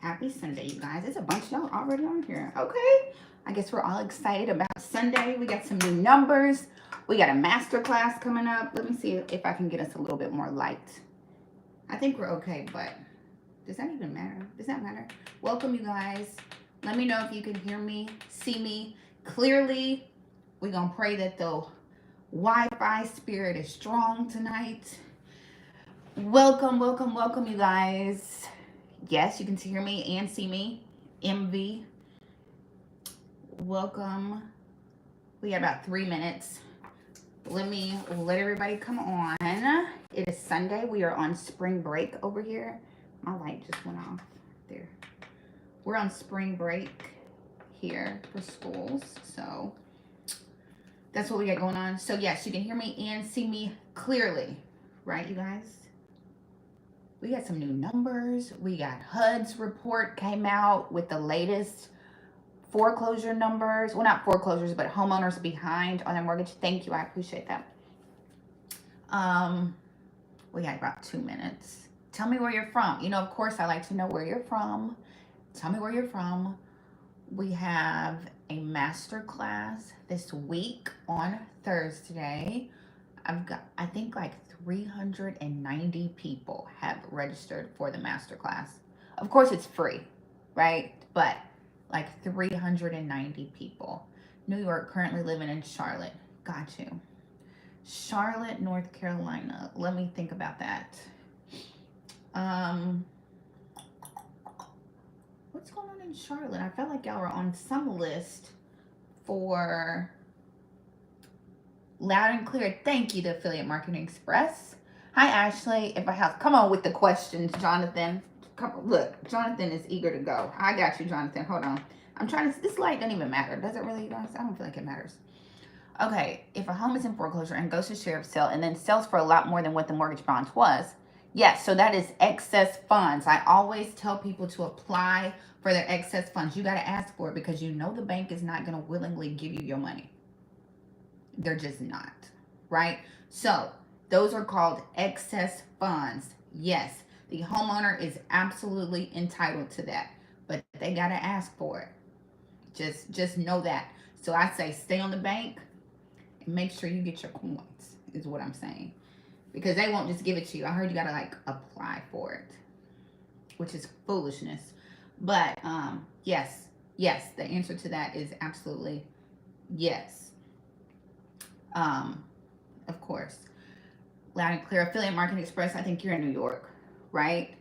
Happy Sunday, you guys. There's a bunch of y'all already on here. Okay. I guess we're all excited about Sunday. We got some new numbers. We got a masterclass coming up. Let me see if I can get us a little bit more light. I think we're okay, but does that even matter? Does that matter? Welcome, you guys. Let me know if you can hear me, see me clearly. We're going to pray that the Wi-Fi spirit is strong tonight. Welcome, welcome, welcome, you guys. Yes, you can hear me and see me. MV. Welcome. We have about 3 minutes. Let everybody come on. It is Sunday. We are on spring break over here. My light just went off there. We're on spring break here for schools. So that's what we got going on. So yes, you can hear me and see me clearly. Right, you guys? We got some new numbers. We got HUD's report came out with the latest foreclosure numbers. Well, not foreclosures, but homeowners behind on their mortgage. Thank you. I appreciate that. We got about 2 minutes. Tell me where you're from. You know, of course, I like to know where you're from. Tell me where you're from. We have a master class this week on Thursday. I've got, I think, like 390 people have registered for the masterclass. Of course, it's free, right? But like 390 people. New York, currently living in Charlotte. Got you. Charlotte, North Carolina. Let me think about that. What's going on in Charlotte? I felt like y'all were on some list for Loud and Clear. Thank you to Affiliate Marketing Express. Hi, Ashley. If I have, come on with the questions, Jonathan. Come, look, Jonathan is eager to go. I got you, Jonathan. Hold on. I'm trying to, this light doesn't even matter. Does it really, you guys? I don't feel like it matters. Okay, if a home is in foreclosure and goes to sheriff's sale and then sells for a lot more than what the mortgage bonds was, yes, so that is excess funds. I always tell people to apply for their excess funds. You got to ask for it because you know the bank is not going to willingly give you your money. They're just not, right? So those are called excess funds. Yes, the homeowner is absolutely entitled to that, but they got to ask for it. Just know that. So I say stay on the bank and make sure you get your coins is what I'm saying, because they won't just give it to you. I heard you got to like apply for it, which is foolishness. But yes, the answer to that is absolutely yes. Of course. Loud and Clear. Affiliate Marketing Express, I think you're in New York, right?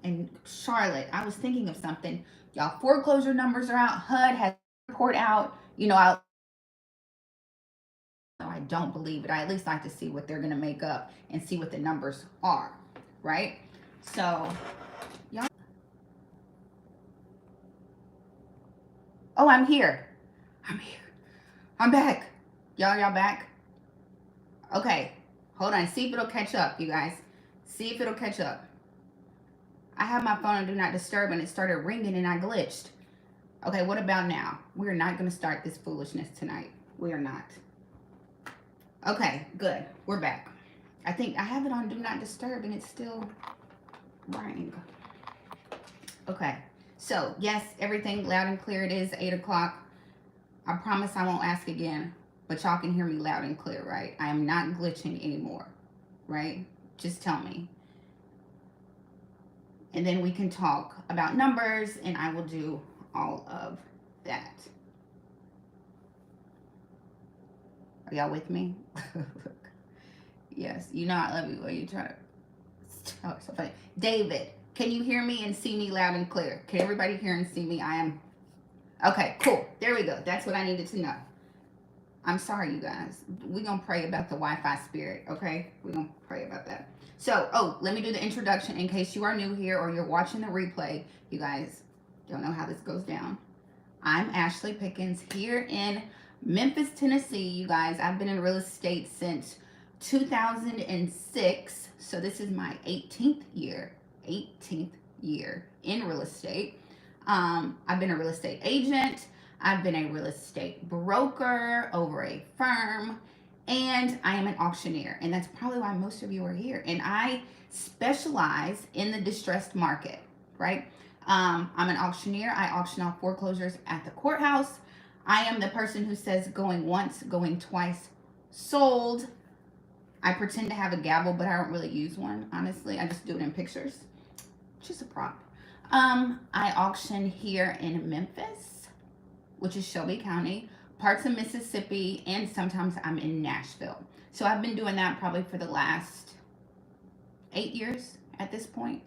And Charlotte, I was thinking of something. Y'all, foreclosure numbers are out. HUD has a report out. You know, I don't believe it. I at least like to see what they're going to make up and see what the numbers are, right? So, y'all. Oh, I'm here. I'm back. Y'all back? Okay, hold on. See if it'll catch up, you guys. See if it'll catch up. I have my phone on Do Not Disturb and it started ringing and I glitched. Okay, what about now? We're not going to start this foolishness tonight. We are not. Okay, good. We're back. I think I have it on Do Not Disturb and it's still rang. Okay, so yes, everything loud and clear. It is 8 o'clock. I promise I won't ask again. But y'all can hear me loud and clear, right? I am not glitching anymore, right? Just tell me. And then we can talk about numbers, and I will do all of that. Are y'all with me? Yes, you know I love you when you try to. Oh, so funny. David, can you hear me and see me loud and clear? Can everybody hear and see me? I am. Okay, cool. There we go. That's what I needed to know. I'm sorry, you guys. We're going to pray about the Wi-Fi spirit, okay? We're going to pray about that. So, let me do the introduction in case you are new here or you're watching the replay. You guys don't know how this goes down. I'm Ashley Pickens here in Memphis, Tennessee, you guys. I've been in real estate since 2006. So, this is my 18th year in real estate. I've been a real estate agent. I've been a real estate broker over a firm, and I am an auctioneer. And that's probably why most of you are here. And I specialize in the distressed market, right? I'm an auctioneer. I auction off foreclosures at the courthouse. I am the person who says going once, going twice, sold. I pretend to have a gavel, but I don't really use one, honestly. I just do it in pictures. Just a prop. I auction here in Memphis, which is Shelby County, parts of Mississippi, and sometimes I'm in Nashville. So I've been doing that probably for the last 8 years at this point.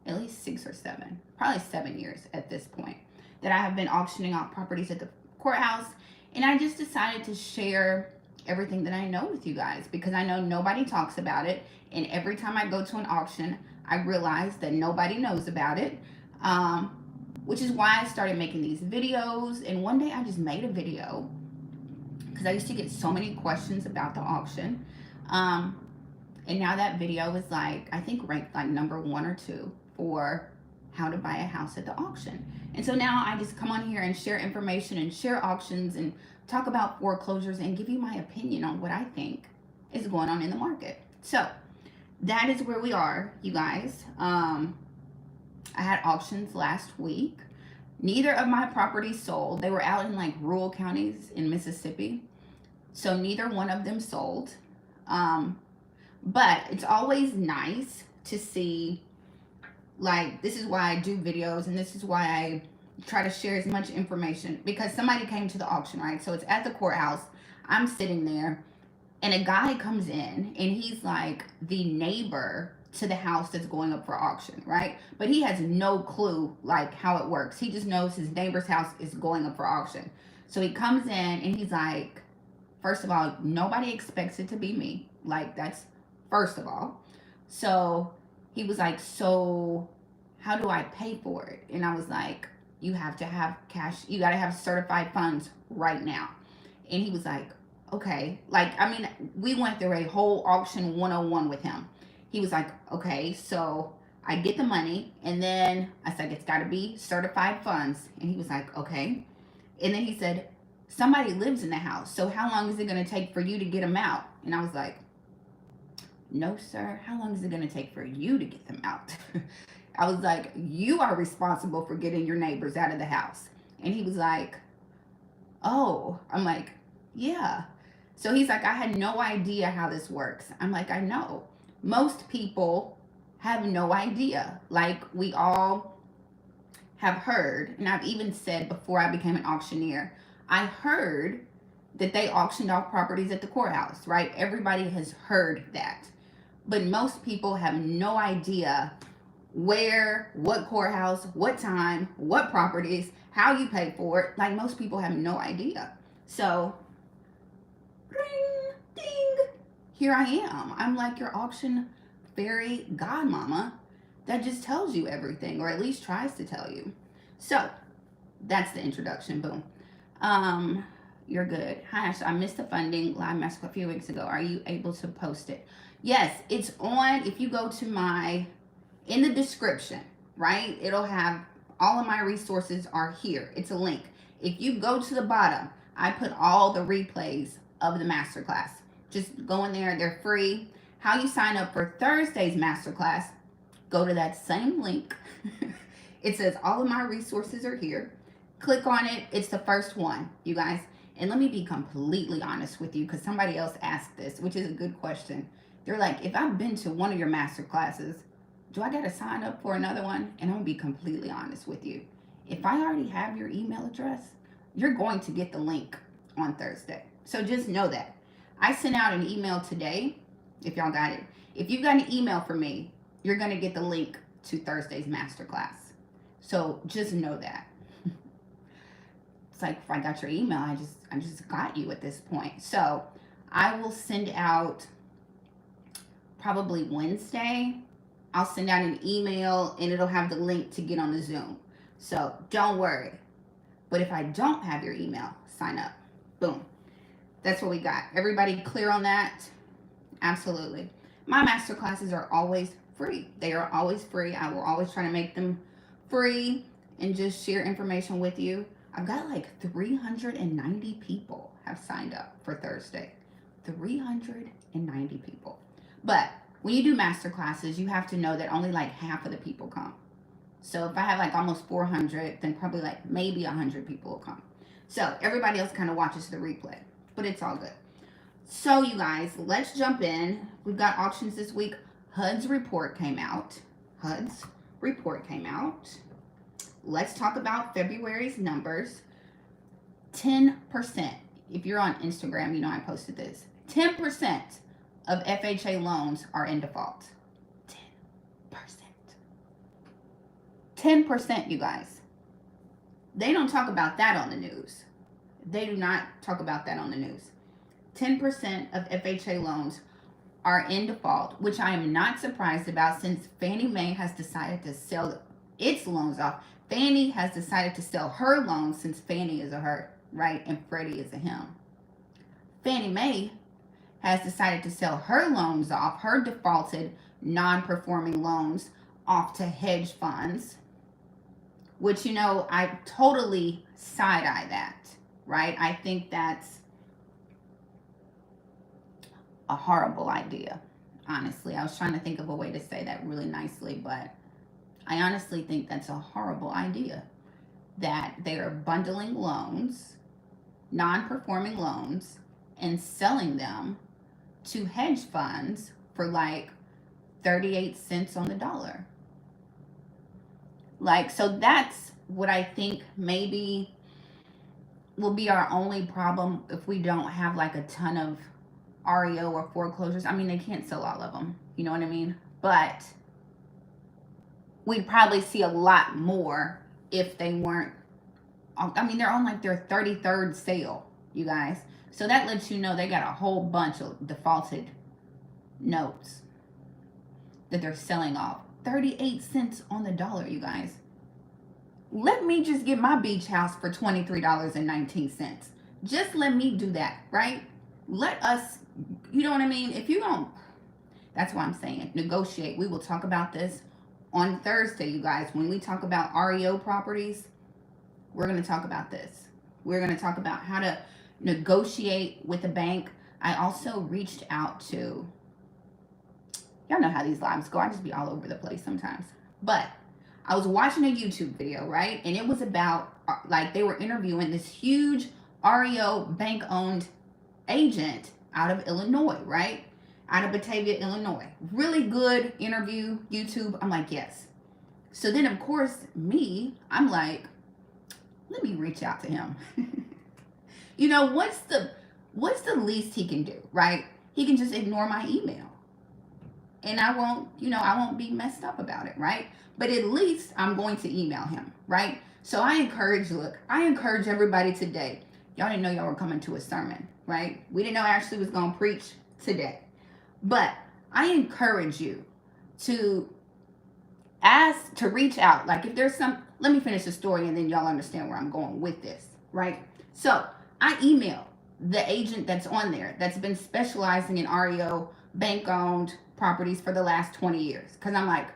At least 6 or 7, probably 7 years at this point, that I have been auctioning off properties at the courthouse. And I just decided to share everything that I know with you guys, because I know nobody talks about it. And every time I go to an auction, I realize that nobody knows about it, which is why I started making these videos. And one day I just made a video because I used to get so many questions about the auction. And now that video is like, I think ranked like number 1 or 2 for how to buy a house at the auction. And so now I just come on here and share information and share auctions and talk about foreclosures and give you my opinion on what I think is going on in the market. So that is where we are, you guys. I had auctions last week. Neither of my properties sold. They were out in like rural counties in Mississippi. So neither one of them sold. But it's always nice to see, like, this is why I do videos, and this is why I try to share as much information, because somebody came to the auction, right? So it's at the courthouse. I'm sitting there, and a guy comes in, and he's like the neighbor to the house that's going up for auction, right? But he has no clue, like, how it works. He just knows his neighbor's house is going up for auction. So he comes in, and he's like, first of all, nobody expects it to be me. Like, that's first of all. So he was like, so how do I pay for it? And I was like, you have to have cash. You got to have certified funds right now. And he was like, okay. Like, I mean, we went through a whole auction 101 with him. He was like, okay, so I get the money. And then I said, it's got to be certified funds. And he was like, okay. And then he said, somebody lives in the house. So how long is it going to take for you to get them out? And I was like, no, sir. How long is it going to take for you to get them out? I was like, you are responsible for getting your neighbors out of the house. And he was like, oh. I'm like, yeah. So he's like, I had no idea how this works. I'm like, I know. Most people have no idea. Like, we all have heard, and I've even said before I became an auctioneer, I heard that they auctioned off properties at the courthouse, right? Everybody has heard that. But most people have no idea where, what courthouse, what time, what properties, how you pay for it. Like, most people have no idea. So, ring, ding, here I am. I'm like your auction fairy godmama that just tells you everything, or at least tries to tell you. So, that's the introduction. Boom. You're good. Hi, Ashley. I missed the funding live masterclass a few weeks ago. Are you able to post it? Yes, it's on. If you go to my, in the description, right? It'll have all of my resources are here. It's a link. If you go to the bottom, I put all the replays of the masterclass. Just go in there. They're free. How you sign up for Thursday's masterclass, go to that same link. It says all of my resources are here. Click on it. It's the first one, you guys. And let me be completely honest with you, because somebody else asked this, which is a good question. They're like, if I've been to one of your master classes, do I got to sign up for another one? And I'm going to be completely honest with you. If I already have your email address, you're going to get the link on Thursday. So just know that. I sent out an email today, if y'all got it. If you've got an email from me, you're going to get the link to Thursday's masterclass. So just know that. It's like, if I got your email, I just got you at this point. So I will send out probably Wednesday. I'll send out an email and it'll have the link to get on the Zoom. So don't worry. But if I don't have your email, sign up. Boom. That's what we got. Everybody clear on that? Absolutely. My master classes are always free. They are always free. I will always try to make them free and just share information with you. I've got like 390 people have signed up for Thursday. 390 people. But when you do master classes, you have to know that only like half of the people come. So if I have like almost 400, then probably like maybe 100 people will come. So everybody else kind of watches the replay, but it's all good. So you guys, let's jump in. We've got auctions this week. HUD's report came out. Let's talk about February's numbers. 10%. If you're on Instagram, you know I posted this. 10% of FHA loans are in default. 10%. 10%, you guys. They don't talk about that on the news. They do not talk about that on the news. 10% of FHA loans are in default, which I am not surprised about since Fannie Mae has decided to sell its loans off. Fannie has decided to sell her loans since Fannie is a her, right? And Freddie is a him. Fannie Mae has decided to sell her loans off, her defaulted non-performing loans off to hedge funds, which, you know, I totally side-eye that, right? I think that's a horrible idea, honestly. I was trying to think of a way to say that really nicely, but I honestly think that's a horrible idea, that they are bundling loans, non-performing loans, and selling them to hedge funds for like 38 cents on the dollar. Like, so that's what I think maybe will be our only problem if we don't have like a ton of REO or foreclosures. I mean, they can't sell all of them, you know what I mean? But we'd probably see a lot more if they weren't. I mean, they're on like their 33rd sale, you guys. So that lets you know they got a whole bunch of defaulted notes that they're selling off. 38 cents on the dollar, you guys. Let me just get my beach house for $23.19. Just let me do that, right? Let us, you know what I mean? If you don't, that's why I'm saying negotiate. We will talk about this on Thursday, you guys. When we talk about REO properties, we're going to talk about this. We're going to talk about how to negotiate with a bank. I also reached out to, y'all know how these lives go. I just be all over the place sometimes. But I was watching a YouTube video, right? And it was about, like, they were interviewing this huge REO bank-owned agent out of Illinois, right? Out of Batavia, Illinois. Really good interview, YouTube. I'm like, yes. So then, of course, I'm like, let me reach out to him. You know, what's the least he can do, right? He can just ignore my email. And I won't be messed up about it, right? But at least I'm going to email him, right? So I encourage everybody today. Y'all didn't know y'all were coming to a sermon, right? We didn't know Ashley was going to preach today. But I encourage you to reach out. Like, if there's let me finish the story and then y'all understand where I'm going with this, right? So I emailed the agent that's on there that's been specializing in REO bank-owned properties for the last 20 years. Because I'm like,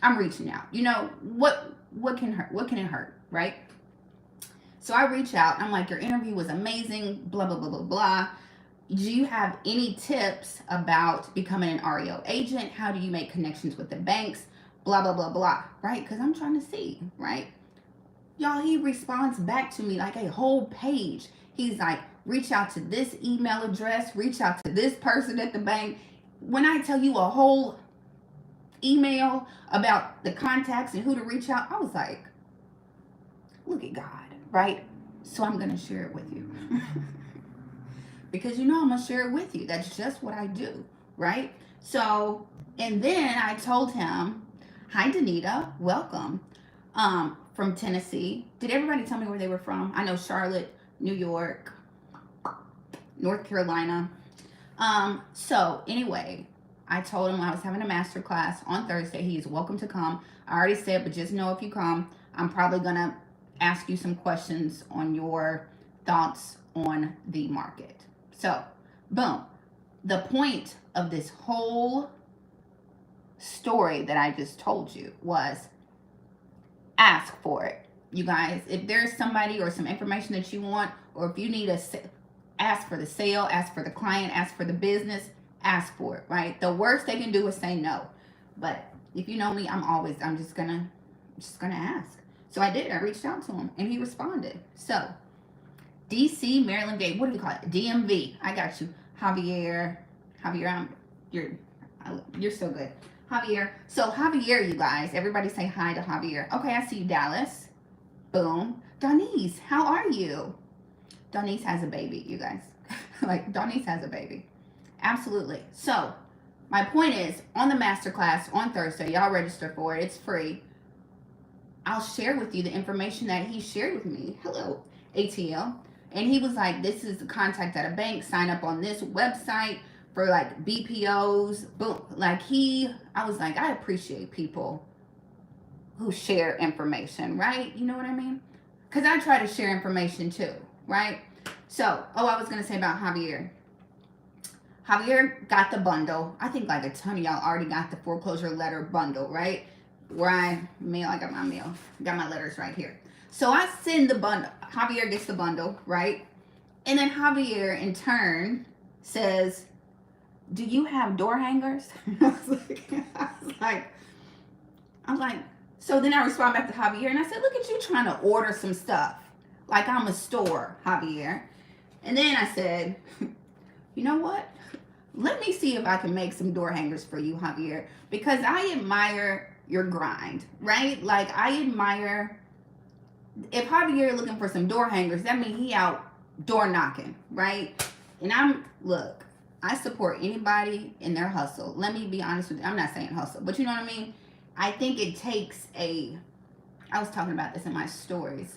I'm reaching out. You know, what can hurt? What can it hurt, right? So I reach out. I'm like, your interview was amazing, blah, blah, blah, blah, blah. Do you have any tips about becoming an REO agent? How do you make connections with the banks? Blah, blah, blah, blah, right? Because I'm trying to see, right? Y'all, he responds back to me like a whole page. He's like, reach out to this email address, reach out to this person at the bank. When I tell you a whole email about the contacts and who to reach out, I was like, look at God, right? So I'm going to share it with you. Because you know I'm going to share it with you. That's just what I do, right? So, and then I told him, hi, Danita, welcome, from Tennessee. Did everybody tell me where they were from? I know Charlotte, New York, North Carolina. So anyway, I told him I was having a masterclass on Thursday. He is welcome to come. I already said, but just know if you come, I'm probably going to ask you some questions on your thoughts on the market. So, boom. The point of this whole story that I just told you was ask for it. You guys, if there's somebody or some information that you want, or if you need ask for the sale, ask for the client, ask for the business, ask for it, right? The worst they can do is say no. But if you know me, I'm just gonna ask. So I did. I reached out to him and he responded. So DC, Maryland, Day. What do we call it? DMV. I got you, Javier. Javier, you're so good, Javier. So Javier, you guys, everybody say hi to Javier. Okay, I see you, Dallas. Boom. Donise, how are you? Donise has a baby, you guys. Like, Donise has a baby. Absolutely. So my point is, on the masterclass on Thursday, y'all register for it. It's free. I'll share with you the information that he shared with me. Hello, ATL. And he was like, this is the contact at a bank. Sign up on this website for like BPOs. Boom. Like I was like, I appreciate people who share information, right? You know what I mean? Because I try to share information too, right? So, I was going to say about Javier. Javier got the bundle. I think like a ton of y'all already got the foreclosure letter bundle, right? Where I got my mail. Got my letters right here. So I send the bundle. Javier gets the bundle, right? And then Javier in turn says, do you have door hangers? I was like, so then I respond back to Javier and I said, look at you trying to order some stuff. Like I'm a store, Javier. And then I said, you know what? Let me see if I can make some door hangers for you, Javier, because I admire your grind, right? Like I admire, if Javier looking for some door hangers, that means he out door knocking, right? And look, I support anybody in their hustle. Let me be honest with you. I'm not saying hustle, but you know what I mean? I think it takes I was talking about this in my stories.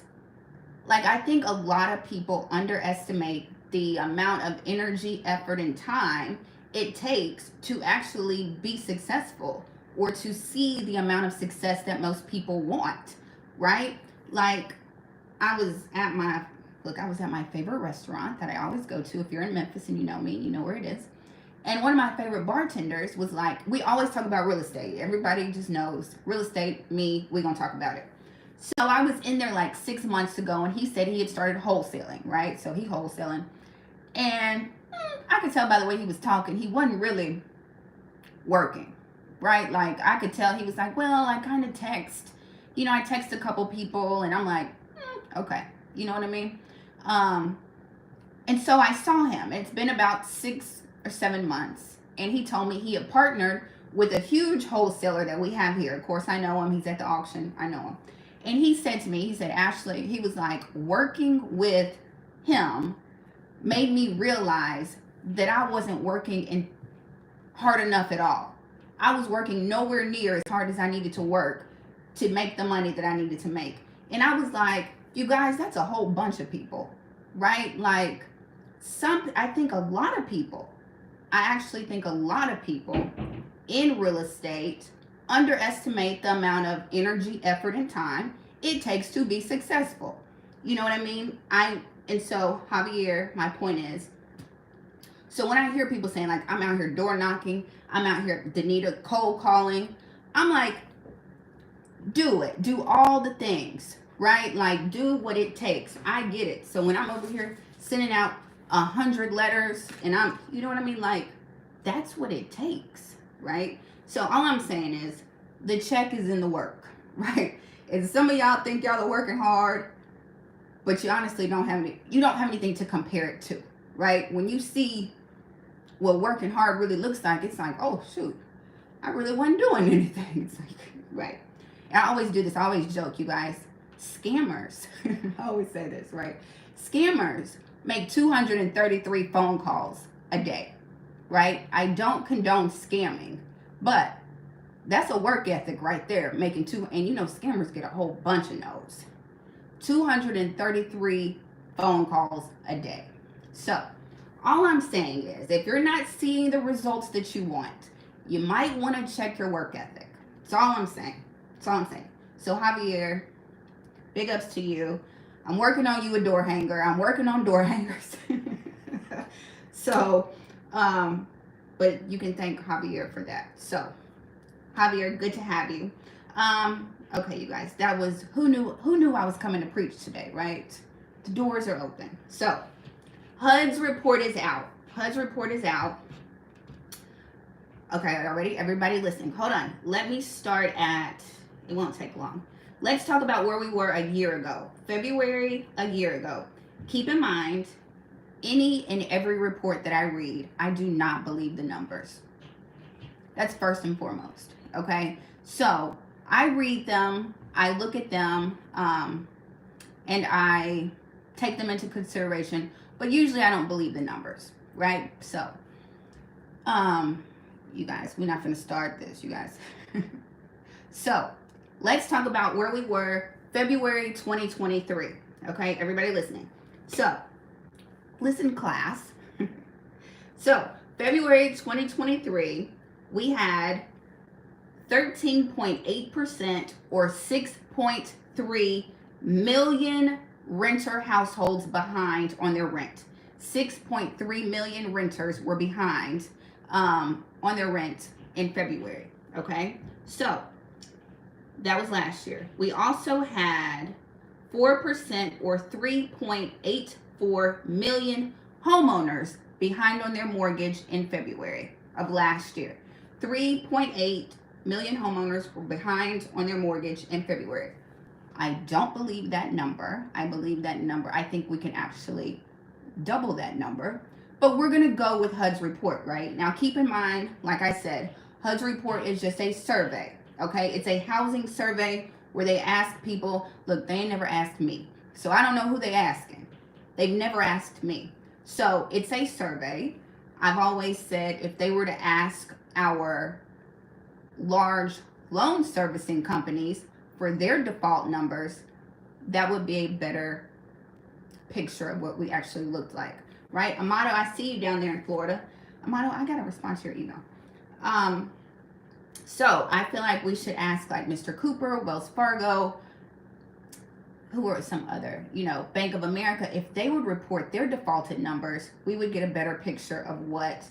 Like I think a lot of people underestimate the amount of energy, effort, and time it takes to actually be successful or to see the amount of success that most people want, right? Like I was at my favorite restaurant that I always go to. If you're in Memphis and you know me, you know where it is. And one of my favorite bartenders was like, we always talk about real estate. Everybody just knows real estate, we're going to talk about it. So I was in there like 6 months ago and he said he had started wholesaling, right? So he wholesaling. And I could tell by the way he was talking, he wasn't really working, right? Like I could tell he was like, well, I kind of text, I text a couple people and I'm like, okay. You know what I mean? And so I saw him. It's been about 6 or 7 months. And he told me he had partnered with a huge wholesaler that we have here. Of course, I know him. He's at the auction. I know him. And he said to me, he said, Ashley, he was like, working with him made me realize that I wasn't working hard enough at all. I was working nowhere near as hard as I needed to work to make the money that I needed to make. And I was like, you guys, that's a whole bunch of people, right? Like I actually think a lot of people in real estate underestimate the amount of energy, effort, and time it takes to be successful. You know what I mean? And so Javier, my point is, so when I hear people saying like, I'm out here door knocking, I'm out here Danita cold calling, I'm like, do it. Do all the things, right? Like do what it takes. I get it. So when I'm over here sending out 100 letters and you know what I mean? Like that's what it takes, right? So all I'm saying is the check is in the work, right? And some of y'all think y'all are working hard, but you honestly don't have anything to compare it to, right? When you see what working hard really looks like, it's like, oh shoot, I really wasn't doing anything. It's like, right. And I always do this, I always joke, you guys, scammers, I always say this, right? Scammers make 233 phone calls a day, right? I don't condone scamming, but that's a work ethic right there, and scammers get a whole bunch of no's. 233 phone calls a day. So all I'm saying is, if you're not seeing the results that you want, you might want to check your work ethic. That's all I'm saying. So Javier, big ups to you. I'm working on you a door hanger. I'm working on door hangers. So, but you can thank Javier for that. So Javier, good to have you. Okay, you guys, that was, who knew I was coming to preach today, right? The doors are open. So HUD's report is out. Okay, already everybody listening. Hold on. Let me start at, it won't take long. Let's talk about where we were a year ago. February a year ago. Keep in mind, any and every report that I read, I do not believe the numbers. That's first and foremost. Okay? So I read them, I look at them, and I take them into consideration, but usually I don't believe the numbers, right? So, you guys, we're not going to start this, you guys. So, let's talk about where we were February 2023. Okay, everybody listening. So, listen, class. So, February 2023, we had 13.8% or 6.3 million renter households behind on their rent. 6.3 million renters were behind on their rent in February. Okay, so that was last year. We also had 4% or 3.84 million homeowners behind on their mortgage in February of last year. 3.8 million homeowners were behind on their mortgage in February. I don't believe that number. I believe that number. I think we can actually double that number. But we're going to go with HUD's report, right? Now, keep in mind, like I said, HUD's report is just a survey, okay? It's a housing survey where they ask people, look, they ain't never asked me. So I don't know who they asking. They've never asked me. So it's a survey. I've always said if they were to ask our large loan servicing companies for their default numbers, that would be a better picture of what we actually looked like, right? Amato, I see you down there in Florida. Amato, I gotta respond to your email. So I feel like we should ask like Mr. Cooper, Wells Fargo, who are some other, Bank of America. If they would report their defaulted numbers, we would get a better picture of what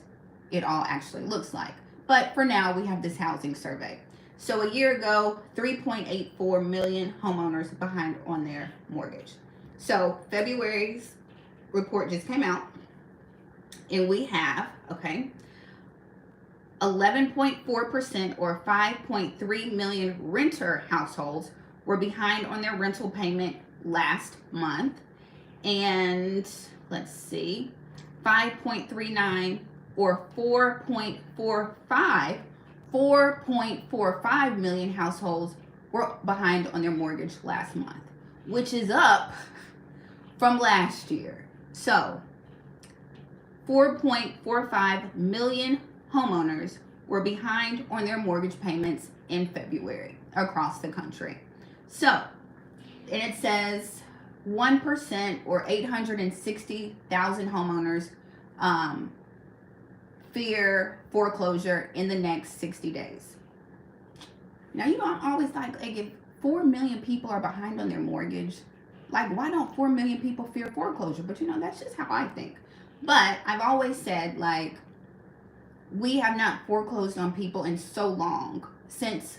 it all actually looks like. But for now, we have this housing survey. So a year ago, 3.84 million homeowners behind on their mortgage. So February's report just came out, and we have, 11.4% or 5.3 million renter households were behind on their rental payment last month. And let's see, 5.39 or 4.45 million households were behind on their mortgage last month, which is up from last year. So 4.45 million homeowners were behind on their mortgage payments in February across the country. So, and it says 1% or 860,000 homeowners fear foreclosure in the next 60 days. Now, I'm always like, if 4 million people are behind on their mortgage, like, why don't 4 million people fear foreclosure? But that's just how I think. But I've always said, like, we have not foreclosed on people in so long since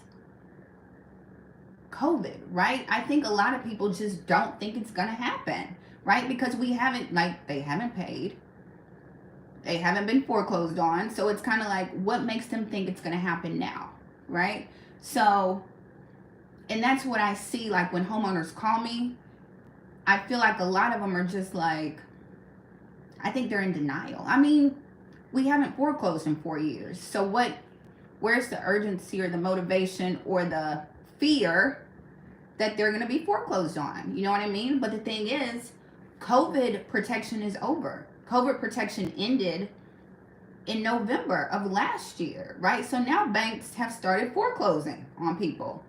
COVID, right? I think a lot of people just don't think it's going to happen, right? Because they haven't paid. They haven't been foreclosed on. So it's kind of like, what makes them think it's going to happen now, right? So, and that's what I see, like, when homeowners call me, I feel like a lot of them are just like, I think they're in denial. I mean, we haven't foreclosed in 4 years. So where's the urgency or the motivation or the fear that they're going to be foreclosed on? You know what I mean? But the thing is, COVID protection is over. COVID protection ended in November of last year, right? So now banks have started foreclosing on people.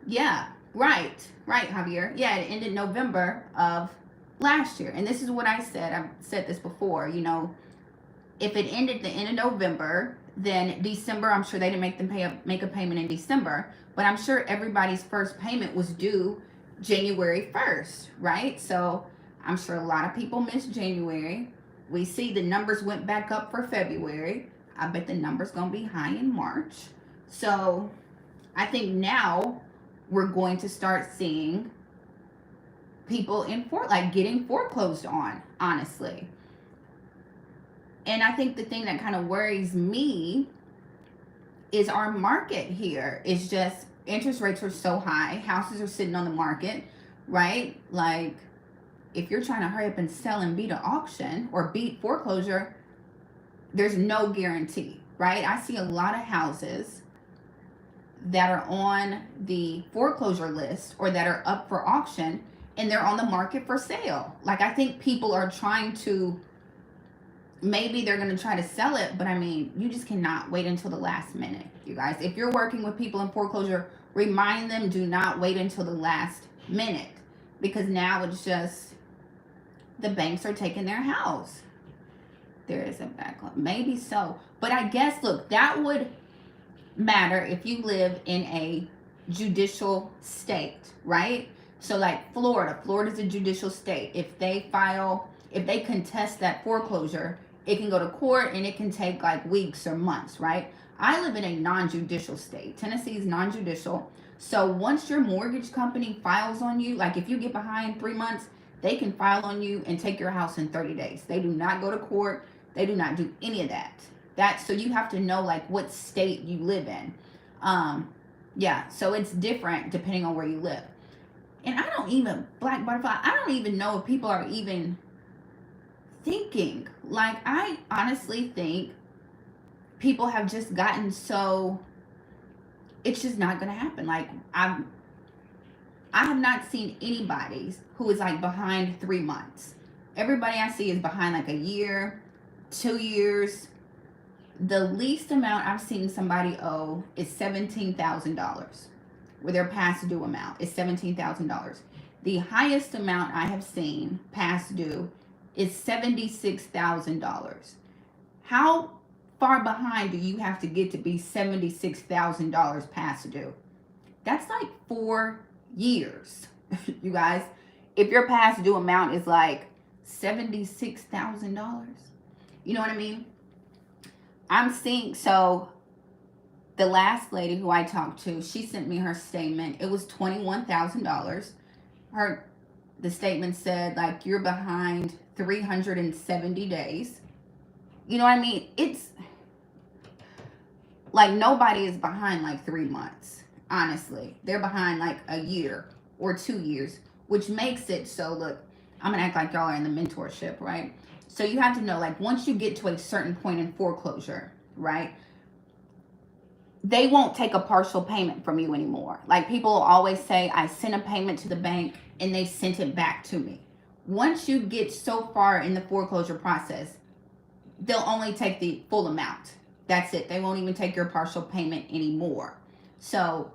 Yeah, right, Javier. Yeah, it ended November of last year. And this is what I said. I've said this before, if it ended the end of November, then December, I'm sure they didn't make a payment in December, but I'm sure everybody's first payment was due January 1st, right? So I'm sure a lot of people missed January. We see the numbers went back up for February. I bet the number's going to be high in March. So I think now we're going to start seeing people getting foreclosed on, honestly. And I think the thing that kind of worries me is our market here. It's just interest rates are so high. Houses are sitting on the market, right? Like, if you're trying to hurry up and sell and beat an auction or beat foreclosure, there's no guarantee, right? I see a lot of houses that are on the foreclosure list or that are up for auction and they're on the market for sale. Like, I think people are trying to, maybe they're going to try to sell it, but I mean, you just cannot wait until the last minute, you guys. If you're working with people in foreclosure, remind them, do not wait until the last minute, because now it's just, the banks are taking their house. There is a backlog, maybe so, but I guess, look, that would matter if you live in a judicial state, right? So like Florida's a judicial state. If they contest that foreclosure, it can go to court and it can take like weeks or months, right? I live in a non-judicial state. Tennessee is non-judicial. So once your mortgage company files on you, like if you get behind 3 months, they can file on you and take your house in 30 days. They do not go to court. They do not do any of that. So you have to know like what state you live in. Yeah, so it's different depending on where you live. And I don't even, Black Butterfly, I don't even know if people are even thinking. Like, I honestly think people have just gotten so, it's just not going to happen. Like, I have not seen anybody who is like behind 3 months. Everybody I see is behind like a year, 2 years. The least amount I've seen somebody owe is $17,000, where their past due amount is $17,000. The highest amount I have seen past due is $76,000. How far behind do you have to get to be $76,000 past due? That's like 4 years, you guys. If your past due amount is like $76,000, you know what I mean? I'm seeing, so the last lady who I talked to, she sent me her statement. It was $21,000. The statement said like, you're behind 370 days. You know what I mean? It's like, nobody is behind like 3 months. Honestly, they're behind like a year or 2 years, which makes it so, look, I'm gonna act like y'all are in the mentorship, right? So you have to know, like, once you get to a certain point in foreclosure, right, they won't take a partial payment from you anymore. Like, people will always say, I sent a payment to the bank and they sent it back to me. Once you get so far in the foreclosure process, they'll only take the full amount. That's it. They won't even take your partial payment anymore. So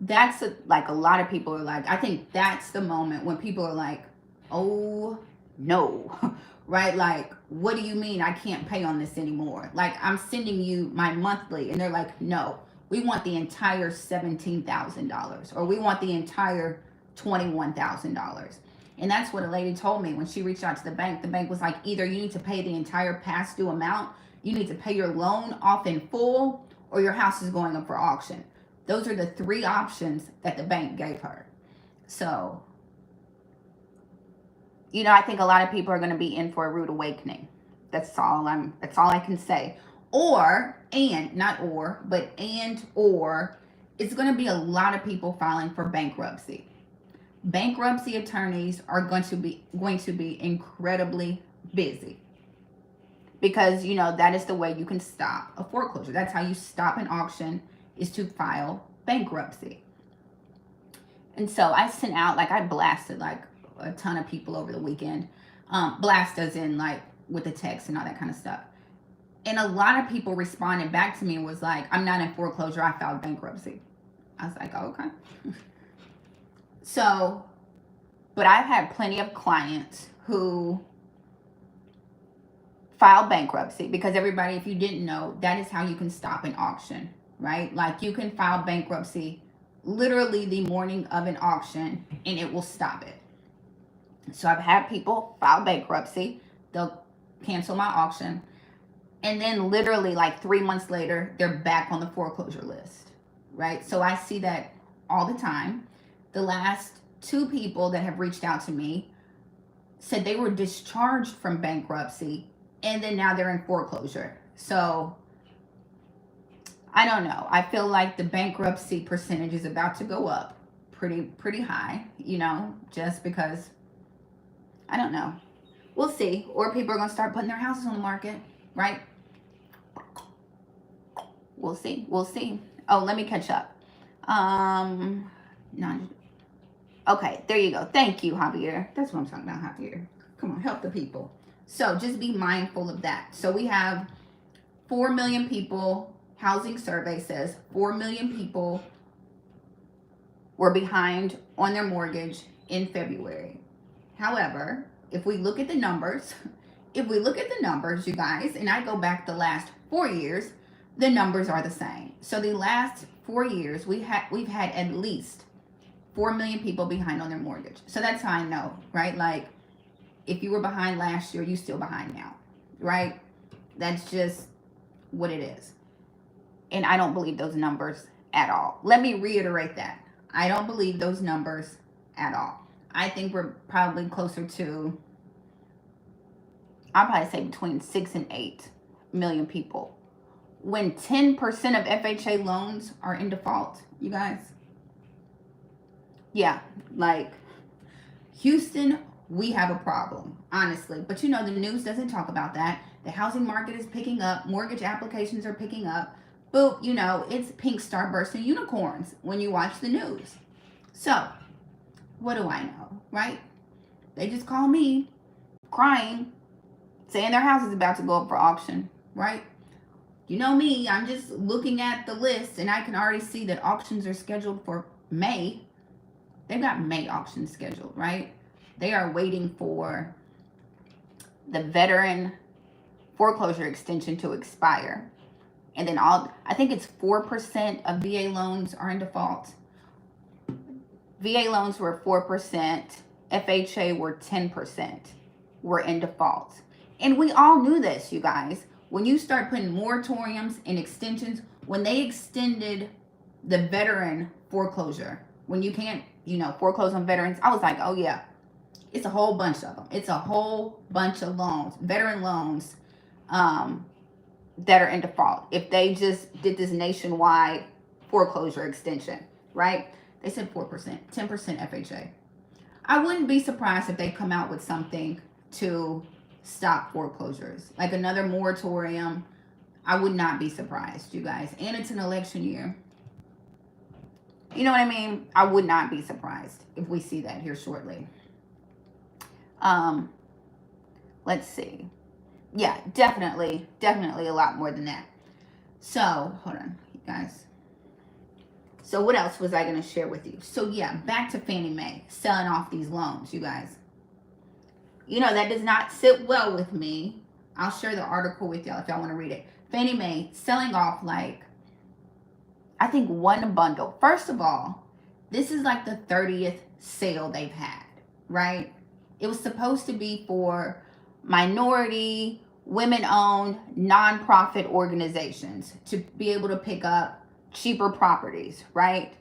that's like a lot of people are like, I think that's the moment when people are like, oh no, right? Like, what do you mean I can't pay on this anymore? Like, I'm sending you my monthly, and they're like, no, we want the entire $17,000, or we want the entire $21,000. And that's what a lady told me when she reached out to the bank. The bank was like, either you need to pay the entire past due amount, you need to pay your loan off in full, or your house is going up for auction. Those are the 3 options that the bank gave her. So, you know, I think a lot of people are going to be in for a rude awakening. That's all I can say. Or it's going to be a lot of people filing for bankruptcy. Bankruptcy attorneys are going to be incredibly busy, because, you know, that is the way you can stop a foreclosure. That's how you stop an auction, is to file bankruptcy. And so I sent out, like, I blasted like a ton of people over the weekend. Blast as in like with the text and all that kind of stuff. And a lot of people responded back to me and was like, I'm not in foreclosure, I filed bankruptcy. I was like, oh, okay. So, but I've had plenty of clients who file bankruptcy, because everybody, if you didn't know, that is how you can stop an auction, right? Like, you can file bankruptcy literally the morning of an auction and it will stop it. So I've had people file bankruptcy, they'll cancel my auction, and then literally like 3 months later, they're back on the foreclosure list, right? So I see that all the time. The last 2 people that have reached out to me said they were discharged from bankruptcy and then now they're in foreclosure. So I don't know. I feel like the bankruptcy percentage is about to go up pretty high, you know, just because I don't know. We'll see. Or people are going to start putting their houses on the market, right? We'll see. We'll see. Oh, let me catch up. No. Okay, there you go. Thank you, Javier. That's what I'm talking about, Javier. Come on, help the people. So just be mindful of that. So we have 4 million people. Housing survey says 4 million people were behind on their mortgage in February. However, if we look at the numbers, you guys, and I go back the last 4 years, the numbers are the same. So the last 4 years, we've had at least 4 million people behind on their mortgage. So that's how I know, right? Like, if you were behind last year, you're still behind now, right? That's just what it is. And I don't believe those numbers at all. Let me reiterate that. I don't believe those numbers at all. I think we're probably closer to, I'll probably say between 6 and 8 million people. When 10% of FHA loans are in default, you guys. Yeah, like Houston, we have a problem, honestly. But you know, the news doesn't talk about that. The housing market is picking up. Mortgage applications are picking up. Boop, you know, it's pink star bursting unicorns when you watch the news. So, what do I know, right? They just call me crying, saying their house is about to go up for auction, right? You know me, I'm just looking at the list and I can already see that auctions are scheduled for May. They've got May auctions scheduled, right? They are waiting for the veteran foreclosure extension to expire. And then I think it's 4% of VA loans are in default. VA loans were 4%, FHA were 10%, were in default. And we all knew this, you guys. When you start putting moratoriums and extensions, when they extended the veteran foreclosure, when you can't, you know, foreclose on veterans, I was like, oh yeah, it's a whole bunch of them. It's a whole bunch of loans, veteran loans, that are in default. If they just did this nationwide foreclosure extension, right? They said 4%, 10% FHA. I wouldn't be surprised if they come out with something to stop foreclosures, like another moratorium. I would not be surprised, you guys. And it's an election year. You know what I mean? I would not be surprised if we see that here shortly. Let's see. Yeah, definitely a lot more than that. So, hold on, you guys. So what else was I going to share with you? So yeah, back to Fannie Mae selling off these loans, you guys. You know, that does not sit well with me. I'll share the article with y'all if y'all want to read it. Fannie Mae selling off, like, I think one bundle. First of all, this is like the 30th sale they've had, right? It was supposed to be for minority, women-owned, nonprofit organizations to be able to pick up cheaper properties, right?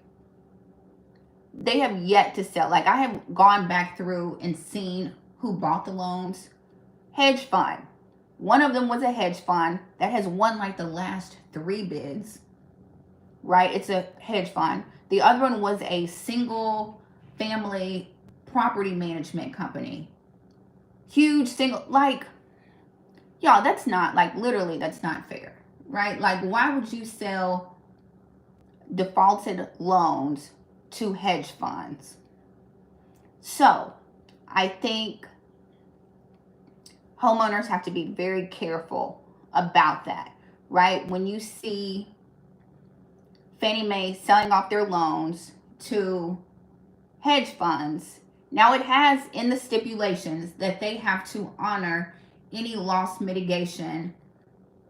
They have yet to sell. Like, I have gone back through and seen who bought the loans. Hedge fund. One of them was a hedge fund that has won like the last 3 bids, right? It's a hedge fund. The other one was a single family property management company. Huge single, like, y'all, that's not, like, literally, that's not fair, right? Like, why would you sell defaulted loans to hedge funds? So, I think homeowners have to be very careful about that, right? When you see Fannie Mae selling off their loans to hedge funds, now it has in the stipulations that they have to honor any loss mitigation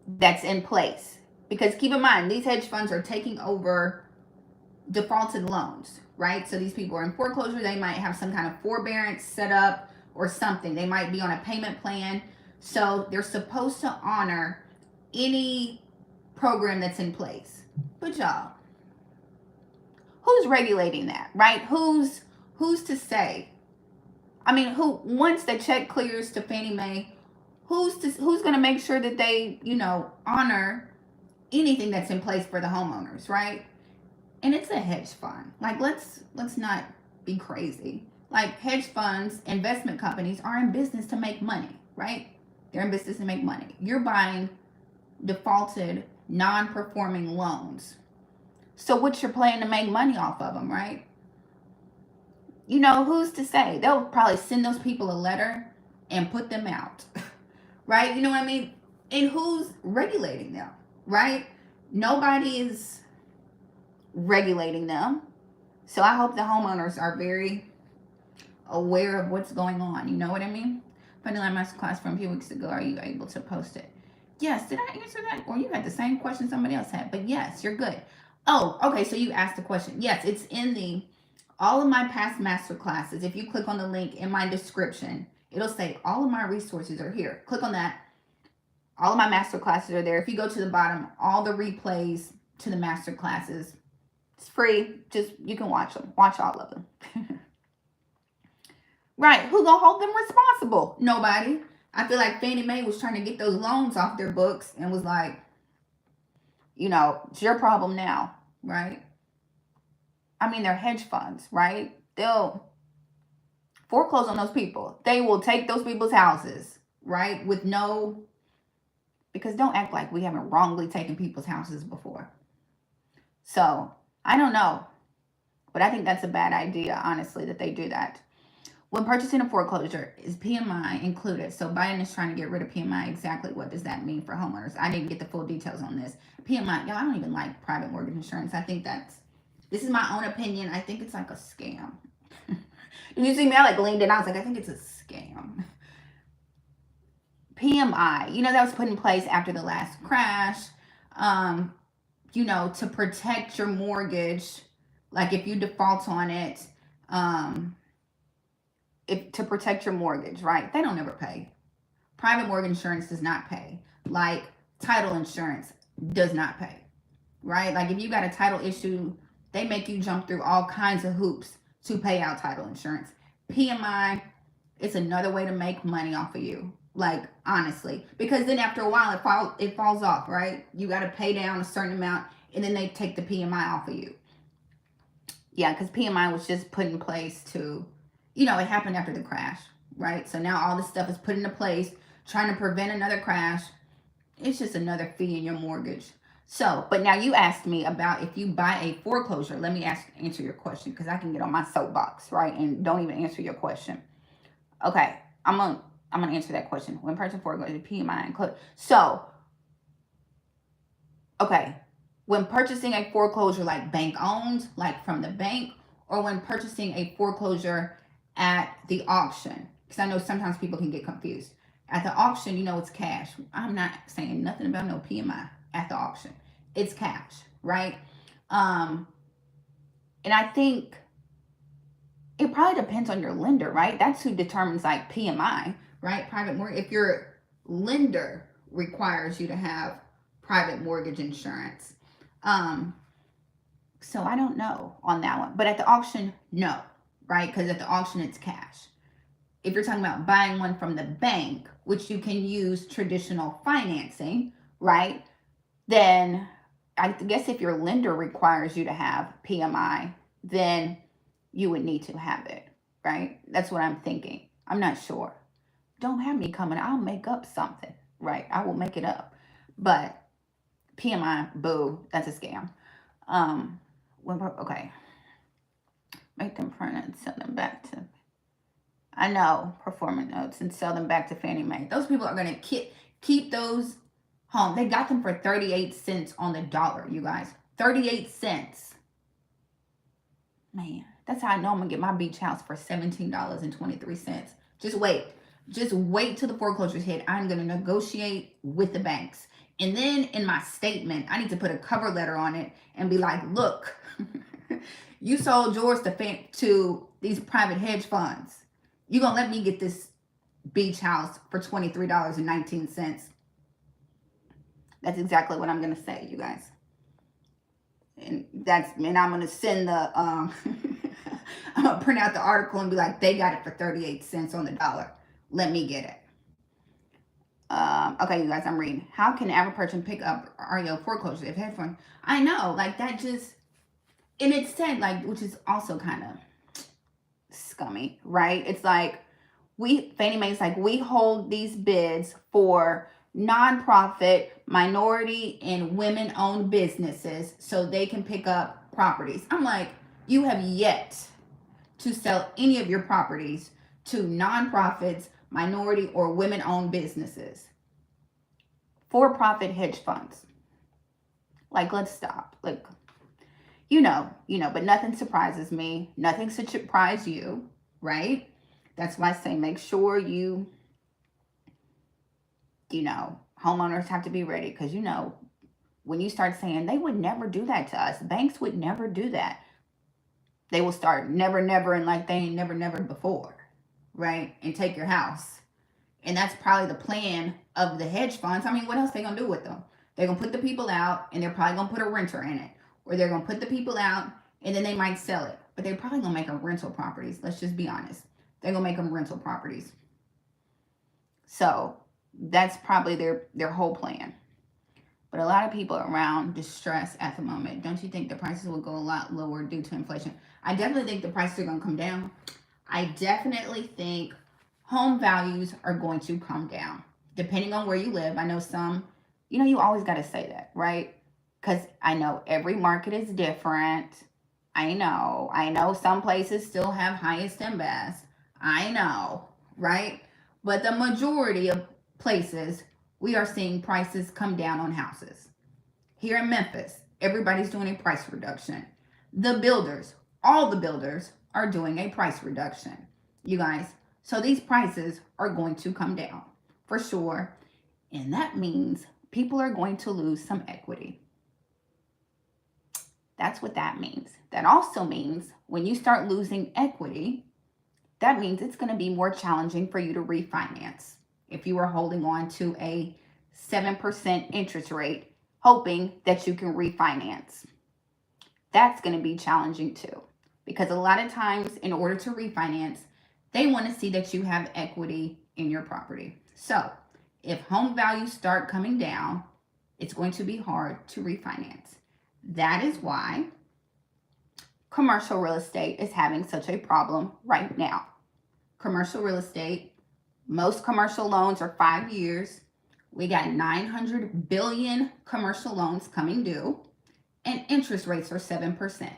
that's in place. Because keep in mind, these hedge funds are taking over defaulted loans, right? So these people are in foreclosure. They might have some kind of forbearance set up or something. They might be on a payment plan. So they're supposed to honor any program that's in place. But y'all, who's regulating that, right? Who's to say? I mean, who, once the check clears to Fannie Mae, who's going to make sure that they, you know, honor anything that's in place for the homeowners, right? And it's a hedge fund. Like, let's not be crazy. Like, hedge funds, investment companies are in business to make money, right? They're in business to make money. You're buying defaulted, non-performing loans. So what's your plan to make money off of them, right? You know, who's to say? They'll probably send those people a letter and put them out, right? You know what I mean? And who's regulating them, right? Nobody is regulating them. So I hope the homeowners are very aware of what's going on. You know what I mean? Funny line masterclass from a few weeks ago. Are you able to post it? Yes. Did I answer that? Or you had the same question somebody else had? But yes, you're good. Oh, okay. So you asked the question. Yes, it's in all of my past master classes. If you click on the link in my description, it'll say all of my resources are here. Click on that. All of my master classes are there. If you go to the bottom, all the replays to the master classes, it's free. Just, you can watch them. Watch all of them. Right. Who gonna hold them responsible? Nobody. I feel like Fannie Mae was trying to get those loans off their books and was like, you know, it's your problem now, right? I mean, they're hedge funds, right? They'll foreclose on those people. They will take those people's houses, right? With no, because don't act like we haven't wrongly taken people's houses before. So, I don't know. But I think that's a bad idea, honestly, that they do that. When purchasing a foreclosure, is PMI included? So Biden is trying to get rid of PMI. Exactly what does that mean for homeowners? I didn't get the full details on this. PMI, y'all, I don't even like private mortgage insurance. I think this is my own opinion. I think it's like a scam. Did you see me? I like leaned in. I was like, I think it's a scam. PMI, you know, that was put in place after the last crash, you know, to protect your mortgage. Like if you default on it, to protect your mortgage, right? They don't ever pay. Private mortgage insurance does not pay. Like title insurance does not pay, right? Like if you got a title issue, they make you jump through all kinds of hoops to pay out title insurance. PMI, it's another way to make money off of you. Like honestly, because then after a while it falls off, right? You got to pay down a certain amount and then they take the PMI off of you. Yeah, because PMI was just put in place to, you know, it happened after the crash, right? So now all this stuff is put into place, trying to prevent another crash. It's just another fee in your mortgage. So, but now you asked me about if you buy a foreclosure. Let me answer your question because I can get on my soapbox, right? And don't even answer your question. Okay, I'm gonna answer that question. When purchasing foreclosure, PMI include. So, okay, when purchasing a foreclosure like bank owned, like from the bank, or when purchasing a foreclosure at the auction, because I know sometimes people can get confused. At the auction, you know, it's cash. I'm not saying nothing about no PMI at the auction. It's cash, right? And I think it probably depends on your lender, right? That's who determines like PMI, right? Private mortgage. If your lender requires you to have private mortgage insurance. So I don't know on that one. But at the auction, no, right? Because at the auction, it's cash. If you're talking about buying one from the bank, which you can use traditional financing, right? Then I guess if your lender requires you to have PMI, then you would need to have it, right? That's what I'm thinking. I'm not sure. Don't have me coming. I'll make up something, right? I will make it up. But PMI, boo, that's a scam. Okay. Make them print and send them back to, I know, performance notes and sell them back to Fannie Mae. Those people are going to keep those home. They got them for 38 cents on the dollar, you guys. 38 cents. Man, that's how I know I'm going to get my beach house for $17.23. Just wait. Just wait till the foreclosures hit. I'm going to negotiate with the banks. And then in my statement, I need to put a cover letter on it and be like, look, you sold yours to these private hedge funds. You're going to let me get this beach house for $23.19. That's exactly what I'm going to say, you guys. And I'm going to send the, I'm going to print out the article and be like, they got it for 38 cents on the dollar. Let me get it. Okay, you guys, I'm reading. How can an average person pick up REO foreclosure if hedge fund? I know, like that just, and it said like, which is also kind of scummy, right? It's like Fannie Mae's like, we hold these bids for nonprofit, minority, and women-owned businesses so they can pick up properties. I'm like, you have yet to sell any of your properties to nonprofits, minority, or women-owned businesses. For-profit hedge funds. Like, let's stop. Like, you know, but nothing surprises me. Nothing should surprise you, right? That's why I say make sure you know, homeowners have to be ready because, you know, when you start saying they would never do that to us, banks would never do that, they will start never, never, and like they ain't never, never before, right? And take your house. And that's probably the plan of the hedge funds. I mean, what else they gonna do with them? They're gonna put the people out and they're probably gonna put a renter in it. Or they're gonna put the people out and then they might sell it. But they're probably gonna make them rental properties. Let's just be honest. They're gonna make them rental properties. So that's probably their whole plan. But a lot of people are around distress at the moment. Don't you think the prices will go a lot lower due to inflation? I definitely think the prices are gonna come down. I definitely think home values are going to come down depending on where you live. I know some, you know, you always got to say that, right? Because I know every market is different. I know some places still have highest and best. I know, right? But the majority of places, we are seeing prices come down on houses. Here in Memphis, everybody's doing a price reduction. The builders, all the builders are doing a price reduction, you guys. So these prices are going to come down for sure. And that means people are going to lose some equity. That's what that means. That also means when you start losing equity, that means it's going to be more challenging for you to refinance. If you are holding on to a 7% interest rate, hoping that you can refinance, that's going to be challenging too. Because a lot of times in order to refinance, they want to see that you have equity in your property. So if home values start coming down, it's going to be hard to refinance. That is why commercial real estate is having such a problem right now. Commercial real estate, most commercial loans are 5 years. We got 900 billion commercial loans coming due, and interest rates are 7%.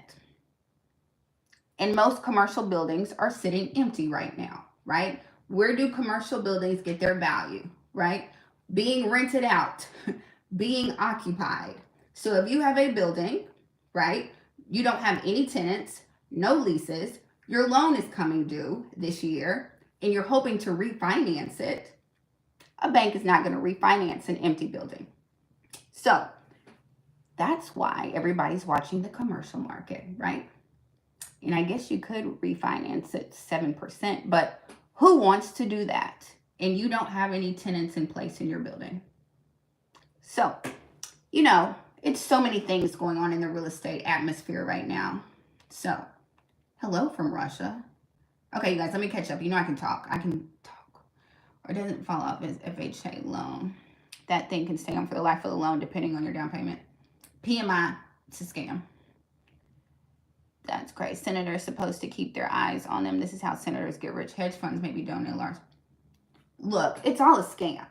And most commercial buildings are sitting empty right now, right? Where do commercial buildings get their value, right? Being rented out, being occupied. So if you have a building, right, you don't have any tenants, no leases, your loan is coming due this year, and you're hoping to refinance it, a bank is not going to refinance an empty building. So that's why everybody's watching the commercial market, right? And I guess you could refinance at 7%, but who wants to do that? And you don't have any tenants in place in your building. So, you know, it's so many things going on in the real estate atmosphere right now. So, hello from Russia. Okay, you guys, let me catch up. You know I can talk. Or it doesn't fall off as FHA loan. That thing can stay on for the life of the loan depending on your down payment. PMI, it's a scam. That's crazy. Senators supposed to keep their eyes on them. This is how senators get rich. Hedge funds maybe donate large. Look, it's all a scam.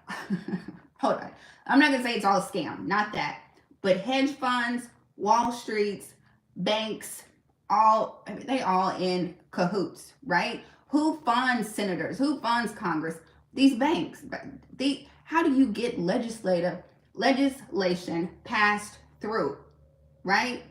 Hold on. I'm not going to say it's all a scam. Not that. But hedge funds, Wall Streets, banks, they all in cahoots, right? Who funds senators? Who funds Congress? These banks. How do you get legislation passed through, right?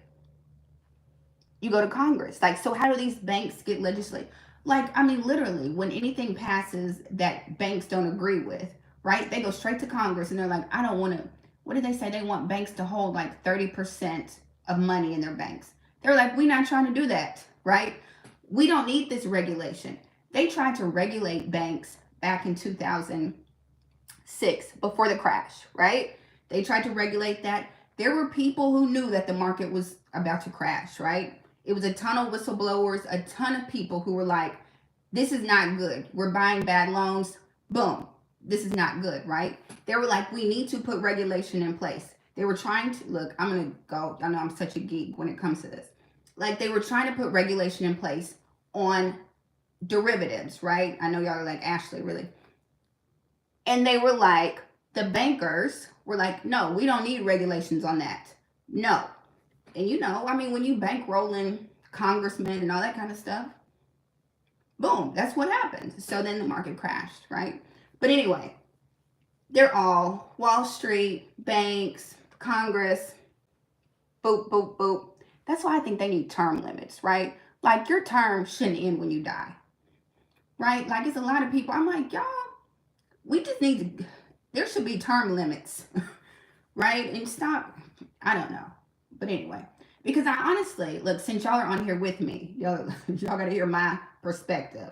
You go to Congress. Like, so how do these banks get legislation? Like, I mean, literally, when anything passes that banks don't agree with, right? They go straight to Congress and they're like, I don't want to, what did they say? They want banks to hold like 30% of money in their banks. They're like, we're not trying to do that, right? We don't need this regulation. They tried to regulate banks back in 2006 before the crash, right? They tried to regulate that. There were people who knew that the market was about to crash, right? It was a ton of whistleblowers, a ton of people who were like, this is not good. We're buying bad loans. Boom. this is not good, right? They were like, we need to put regulation in place. They were trying to, look, I'm going to go, I know I'm such a geek when it comes to this. Like, they were trying to put regulation in place on derivatives, right? I know y'all are like, Ashley, really? And they were like, the bankers were like, no, we don't need regulations on that. No. And you know, I mean, when you bankrolling congressmen and all that kind of stuff, boom, that's what happened. So then the market crashed, right? But anyway, they're all Wall Street, banks, Congress, boop, boop, boop. That's why I think they need term limits, right? Like, your term shouldn't end when you die, right? Like, it's a lot of people, I'm like, y'all, we just need to, there should be term limits, right? And stop, I don't know. But anyway, because I honestly, look, since y'all are on here with me, y'all got to hear my perspective.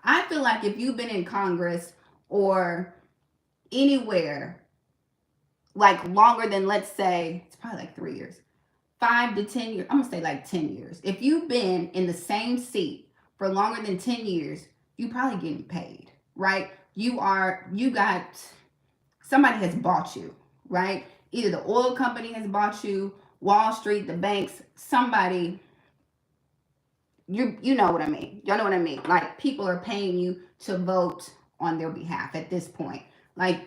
I feel like if you've been in Congress or anywhere like longer than, let's say, it's probably like 3 years, 5 to 10 years, I'm gonna say like 10 years. If you've been in the same seat for longer than 10 years, you probably getting paid, right? You got, somebody has bought you, right? Either the oil company has bought you, Wall Street, the banks, somebody, you know what I mean. Y'all know what I mean. Like, people are paying you to vote on their behalf at this point. Like,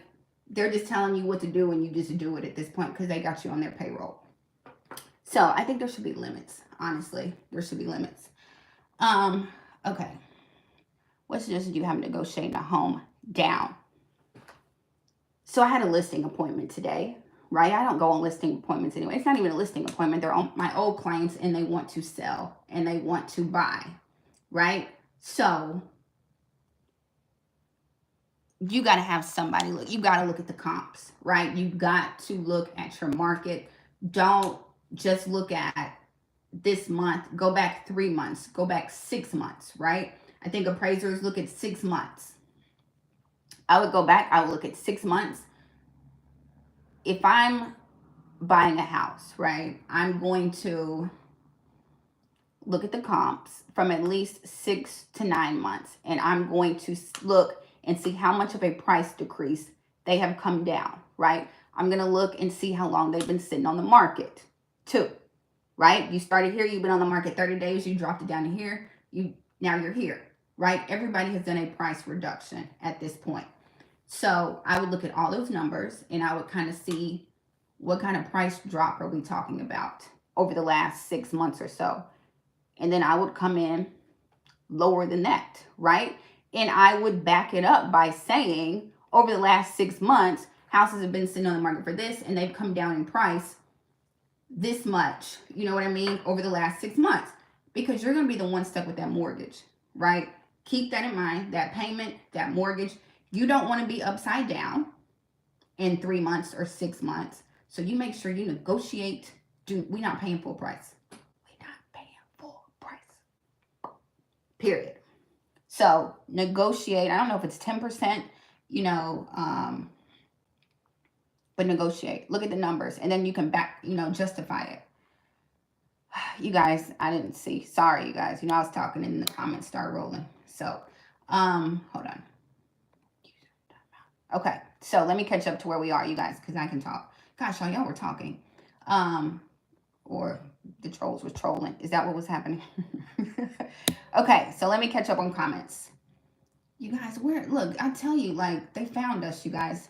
they're just telling you what to do and you just do it at this point because they got you on their payroll. So I think there should be limits. Honestly, there should be limits. Okay. What suggestions you have negotiating a home down? So I had a listing appointment today, right? I don't go on listing appointments anyway. It's not even a listing appointment. They're on my old clients and they want to sell and they want to buy, right? So you got to have somebody look. You got to look at the comps, right? You got to look at your market. Don't just look at this month. Go back 3 months. Go back 6 months, right? I think appraisers look at 6 months. I would go back. I would look at 6 months. If I'm buying a house, right, I'm going to look at the comps from at least 6 to 9 months. And I'm going to look and see how much of a price decrease they have come down, right? I'm going to look and see how long they've been sitting on the market too, right? You started here, you've been on the market 30 days, you dropped it down to here, now you're here, right? Everybody has done a price reduction at this point. So I would look at all those numbers and I would kind of see what kind of price drop are we talking about over the last 6 months or so. And then I would come in lower than that, right? And I would back it up by saying over the last 6 months, houses have been sitting on the market for this and they've come down in price this much, you know what I mean, over the last 6 months. Because you're going to be the one stuck with that mortgage, right? Keep that in mind, that payment, that mortgage. You don't want to be upside down in 3 months or 6 months. So you make sure you negotiate. We're not paying full price. We're not paying full price. Period. So negotiate. I don't know if it's 10%, you know, but negotiate. Look at the numbers and then you can justify it. You guys, I didn't see. Sorry, you guys. You know, I was talking and the comments started rolling. So, hold on. Okay, so let me catch up to where we are, you guys, because I can talk. Gosh, y'all were talking. Or the trolls was trolling. Is that what was happening? Okay, so let me catch up on comments. You guys, look, I tell you, like, they found us, you guys.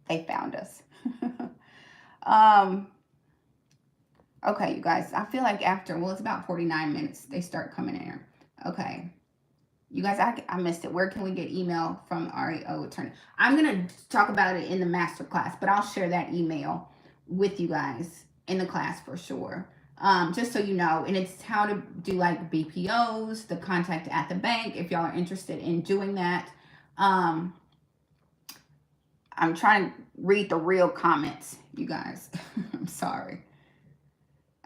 They found us. Okay, you guys, I feel like after, well, it's about 49 minutes, they start coming in. Okay. You guys, I missed it. Where can we get email from REO attorney? I'm going to talk about it in the masterclass, but I'll share that email with you guys in the class for sure. Just so you know, and it's how to do like BPOs, the contact at the bank, if y'all are interested in doing that. I'm trying to read the real comments, you guys. I'm sorry.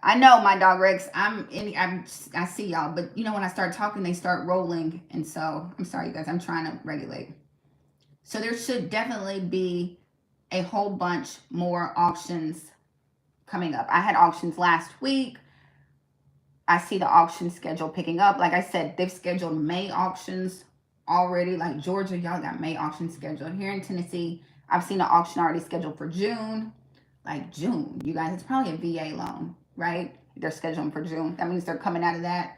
I know my dog Rex, I see y'all, but you know, when I start talking, they start rolling. And so I'm sorry, you guys, I'm trying to regulate. So there should definitely be a whole bunch more auctions coming up. I had auctions last week. I see the auction schedule picking up. Like I said, they've scheduled May auctions already. Like Georgia, y'all got May auction scheduled. Here in Tennessee, I've seen an auction already scheduled for June. Like June, you guys, it's probably a VA loan, right? They're scheduling for June. That means they're coming out of that.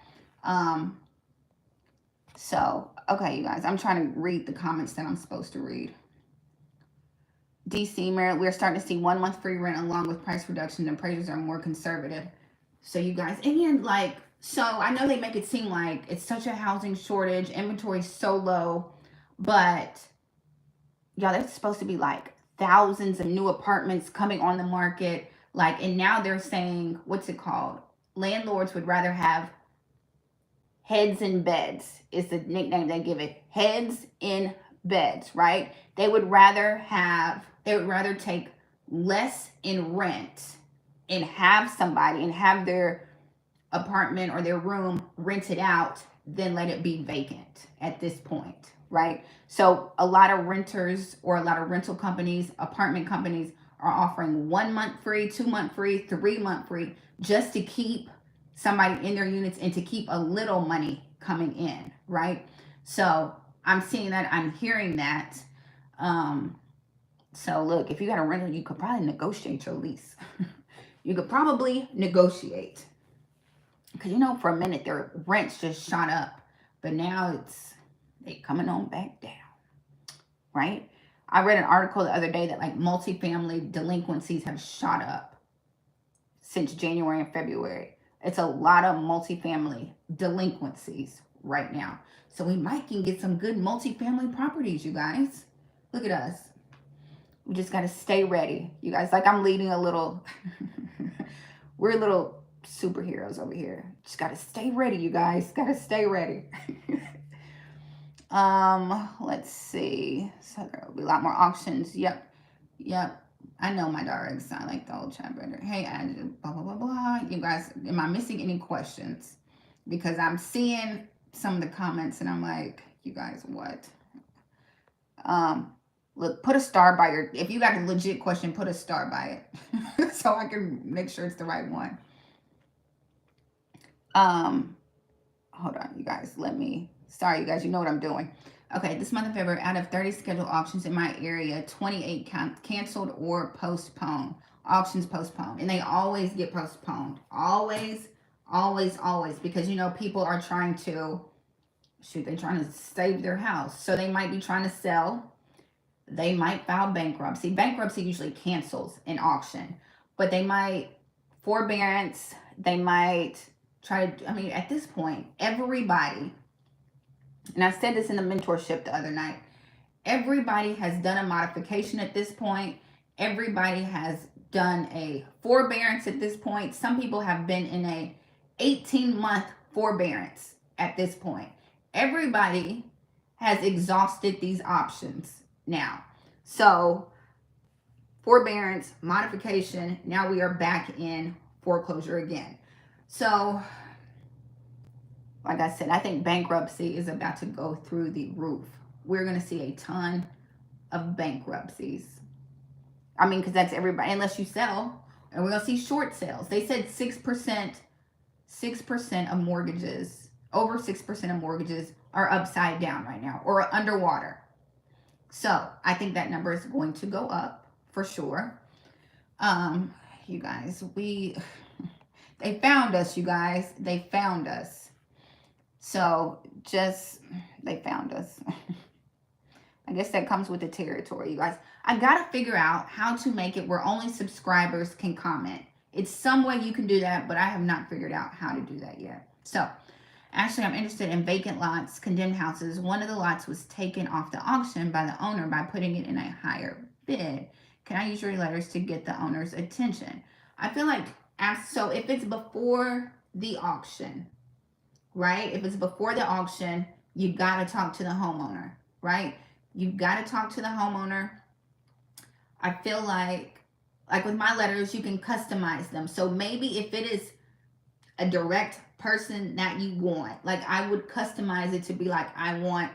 So, okay, you guys, I'm trying to read the comments that I'm supposed to read. DC, Maryland, we're starting to see 1 month free rent along with price reductions, and appraisers are more conservative. So you guys, again, like, so I know they make it seem like it's such a housing shortage, inventory is so low, but y'all, there's supposed to be like thousands of new apartments coming on the market. Like, and now they're saying, what's it called? Landlords would rather have heads in beds is the nickname they give it. Heads in beds, right? They would rather take less in rent and have somebody and have their apartment or their room rented out than let it be vacant at this point, right? So a lot of renters or a lot of rental companies, apartment companies are offering 1 month free, 2 month free, 3 month free, just to keep somebody in their units and to keep a little money coming in, right? So I'm seeing that, I'm hearing that. So look, if you got a rental, you could probably negotiate your lease. You could probably negotiate. Because, you know, for a minute, their rents just shot up. But now they coming on back down, right? I read an article the other day that, like, multifamily delinquencies have shot up since January and February. It's a lot of multifamily delinquencies right now. So we might can get some good multifamily properties, you guys. Look at us. We just got to stay ready. You guys, like, I'm leading a little, we're little superheroes over here. Just got to stay ready, you guys. Got to stay ready. Let's see. So there will be a lot more auctions. Yep. I know my dogs sound like the old chat better. Hey, blah, blah, blah, blah. You guys, am I missing any questions? Because I'm seeing some of the comments and I'm like, you guys, what? Look, put a star by your, if you got a legit question, put a star by it. So I can make sure it's the right one. Hold on, you guys, sorry, you guys, you know what I'm doing. Okay, this month of February, out of 30 scheduled auctions in my area, 28 canceled or postponed. Auctions postponed. And they always get postponed. Always, because, you know, people are trying to, they're trying to save their house. So they might be trying to sell. They might file bankruptcy. Bankruptcy usually cancels an auction. But they might, forbearance, they might try to, I mean, at this point, everybody, and I said this in the mentorship the other night, everybody has done a modification at this point. Everybody has done a forbearance at this point. Some people have been in a 18-month forbearance at this point. Everybody has exhausted these options now. So forbearance, modification, now we are back in foreclosure again. So like I said, I think bankruptcy is about to go through the roof. We're going to see a ton of bankruptcies. I mean, because that's everybody, unless you sell. And we're going to see short sales. They said 6% of mortgages, over 6% of mortgages are upside down right now or underwater. So I think that number is going to go up for sure. You guys, they found us, you guys. They found us. So they found us. I guess that comes with the territory, you guys. I got to figure out how to make it where only subscribers can comment. It's some way you can do that, but I have not figured out how to do that yet. So, actually, I'm interested in vacant lots, condemned houses. One of the lots was taken off the auction by the owner by putting it in a higher bid. Can I use your letters to get the owner's attention? I feel like, so if it's before the auction, right? If it's before the auction, you got to talk to the homeowner, right? You've got to talk to the homeowner. I feel like with my letters, you can customize them. So maybe if it is a direct person that you want, like I would customize it to be like, I want,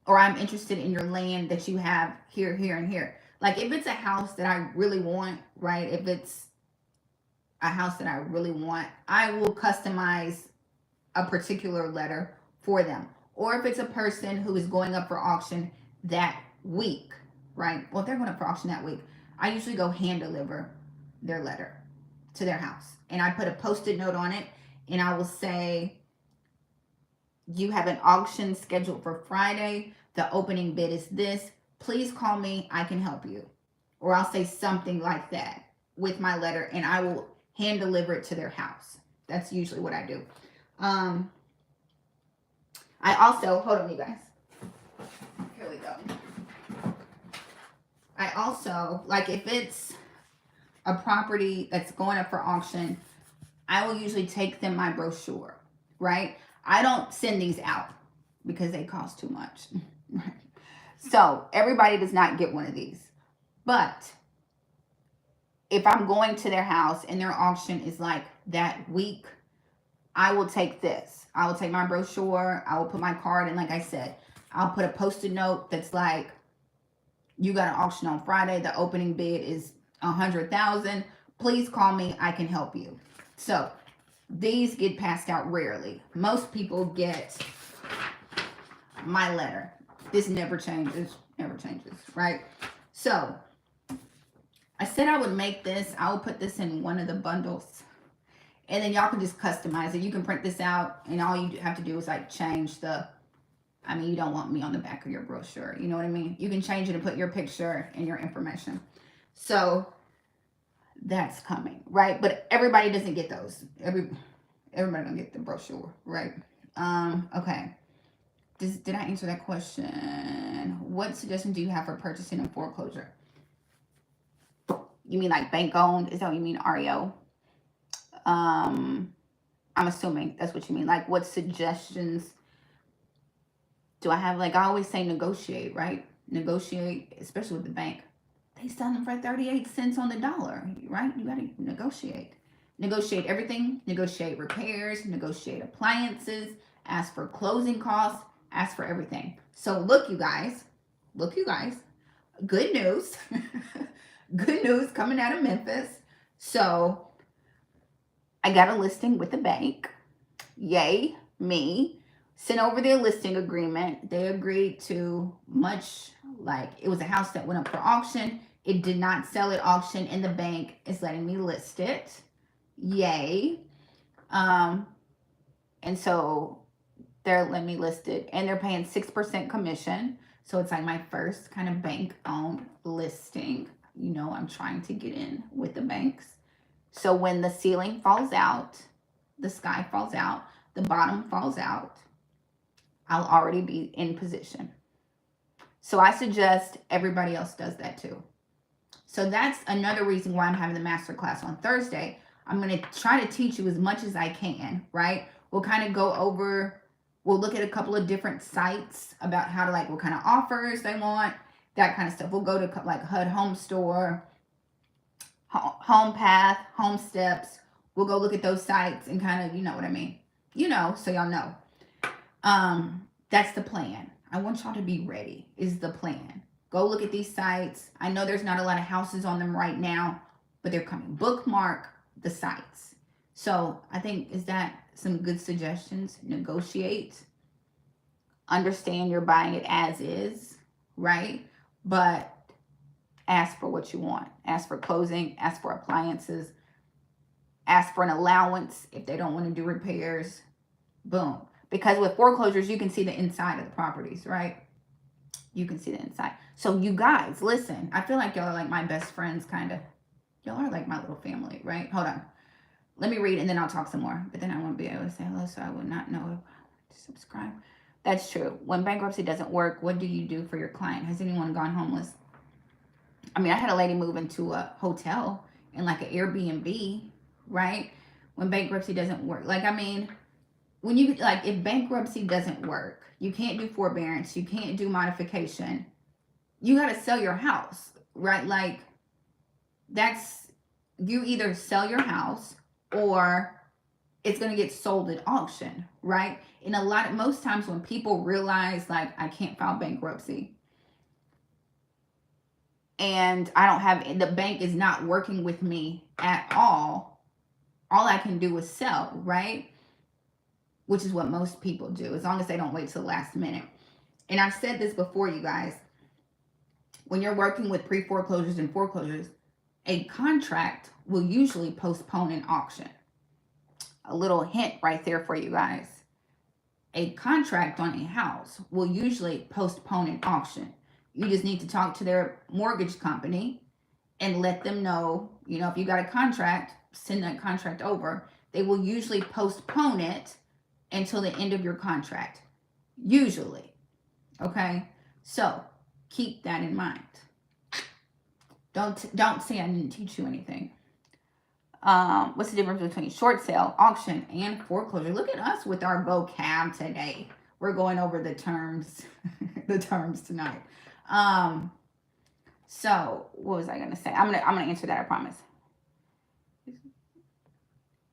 or I'm interested in your land that you have here, here, and here. Like if it's a house that I really want, right? If it's a house that I really want, I will customize a particular letter for them. or if it's a person who is going up for auction that week, right? Well, if they're going up for auction that week, I usually go hand deliver their letter to their house. And I put a post-it note on it, and I will say, you have an auction scheduled for Friday. The opening bid is this. Please call me. I can help you. Or I'll say something like that with my letter, and I will hand deliver it to their house. That's usually what I do. I also, hold on, you guys. Here we go. I also, like, if it's a property that's going up for auction, I will usually take them my brochure, right? I don't send these out because they cost too much. So everybody does not get one of these. But if I'm going to their house and their auction is like that week, I will take this. I will take my brochure. I will put my card. And like I said, I'll put a post-it note that's like, you got an auction on Friday. The opening bid is $100,000. Please call me. I can help you. So these get passed out rarely. Most people get my letter. This never changes, right? So I said I would make this. I will put this in one of the bundles. And then y'all can just customize it. You can print this out, and all you have to do is like change the, I mean, you don't want me on the back of your brochure. You know what I mean? You can change it and put your picture and your information. So that's coming, right? But everybody doesn't get those. Everybody don't get the brochure, right? Okay. Did I answer that question? What suggestion do you have for purchasing a foreclosure? You mean like bank owned? Is that what you mean, REO? I'm assuming that's what you mean. Like, what suggestions do I have? Like, I always say negotiate, right? Negotiate, especially with the bank. They sell them for 38 cents on the dollar, right? You got to negotiate. Negotiate everything. Negotiate repairs. Negotiate appliances. Ask for closing costs. Ask for everything. So look, you guys. Good news. Good news coming out of Memphis. So I got a listing with the bank. Yay, me. Sent over their listing agreement. They agreed to much like it was a house that went up for auction. It did not sell at auction, and the bank is letting me list it. Yay. And so they're letting me list it, and they're paying 6% commission. So it's like my first kind of bank-owned listing. You know, I'm trying to get in with the banks. So when the ceiling falls out, the sky falls out, the bottom falls out, I'll already be in position. So I suggest everybody else does that too. So that's another reason why I'm having the masterclass on Thursday. I'm going to try to teach you as much as I can, right? We'll kind of go over, we'll look at a couple of different sites about how to like, what kind of offers they want, that kind of stuff. We'll go to like HUD Home Store, Home Path, Home Steps. We'll go look at those sites and kind of, you know what I mean? You know, so y'all know. That's the plan. I want y'all to be ready is the plan. Go look at these sites. I know there's not a lot of houses on them right now, but they're coming. Bookmark the sites. So I think, is that some good suggestions? Negotiate. Understand you're buying it as is, right? But ask for what you want. Ask for closing. Ask for appliances. Ask for an allowance if they don't want to do repairs. Boom. Because with foreclosures, you can see the inside of the properties, right? You can see the inside. So you guys, listen. I feel like y'all are like my best friends, kind of. Y'all are like my little family, right? Hold on. Let me read and then I'll talk some more. But then I won't be able to say hello, so I would not know if to subscribe. That's true. When bankruptcy doesn't work, what do you do for your client? Has anyone gone homeless? I mean, I had a lady move into a hotel in like an Airbnb, right? When bankruptcy doesn't work. Like, I mean, when you, like, if bankruptcy doesn't work, you can't do forbearance, you can't do modification, you got to sell your house, right? Like, that's, you either sell your house or it's going to get sold at auction, right? And most times when people realize, like, I can't file bankruptcy and I don't have, the bank is not working with me at all I can do is sell, right? which is what most people do, as long as they don't wait till the last minute. And I've said this before, you guys, when you're working with pre-foreclosures and foreclosures, a contract will usually postpone an auction. A little hint right there for you guys. A contract on a house will usually postpone an auction. You just need to talk to their mortgage company and let them know, you know, if you got a contract, send that contract over. They will usually postpone it until the end of your contract. Usually. Okay? So, keep that in mind. Don't say I didn't teach you anything. What's the difference between short sale, auction, and foreclosure? Look at us with our vocab today. We're going over the terms, the terms tonight. So what was I gonna say? I'm gonna answer that, I promise.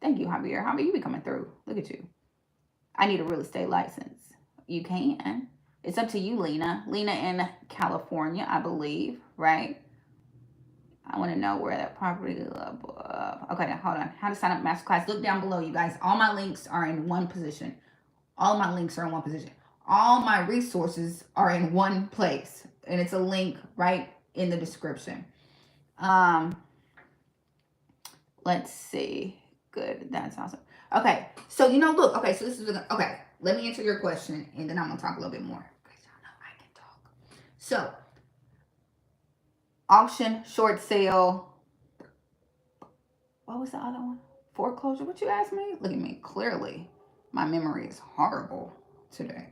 Thank you, Javier. Javier, you be coming through. Look at you. I need a real estate license. You can. It's up to you, Lena. Lena in California, I believe, right? I want to know where that property is. Okay, hold on. How to sign up Masterclass. Look down below, you guys. All my links are in one position. All my links are in one position. All my resources are in one place. And it's a link right in the description. Let's see. Good. That's awesome. Okay. So, you know, look. Okay. So this is, okay. Let me answer your question. And then I'm going to talk a little bit more. Because y'all know I can talk. So, auction, short sale. What was the other one? Foreclosure. What you asked me? Look at me. Clearly, my memory is horrible today.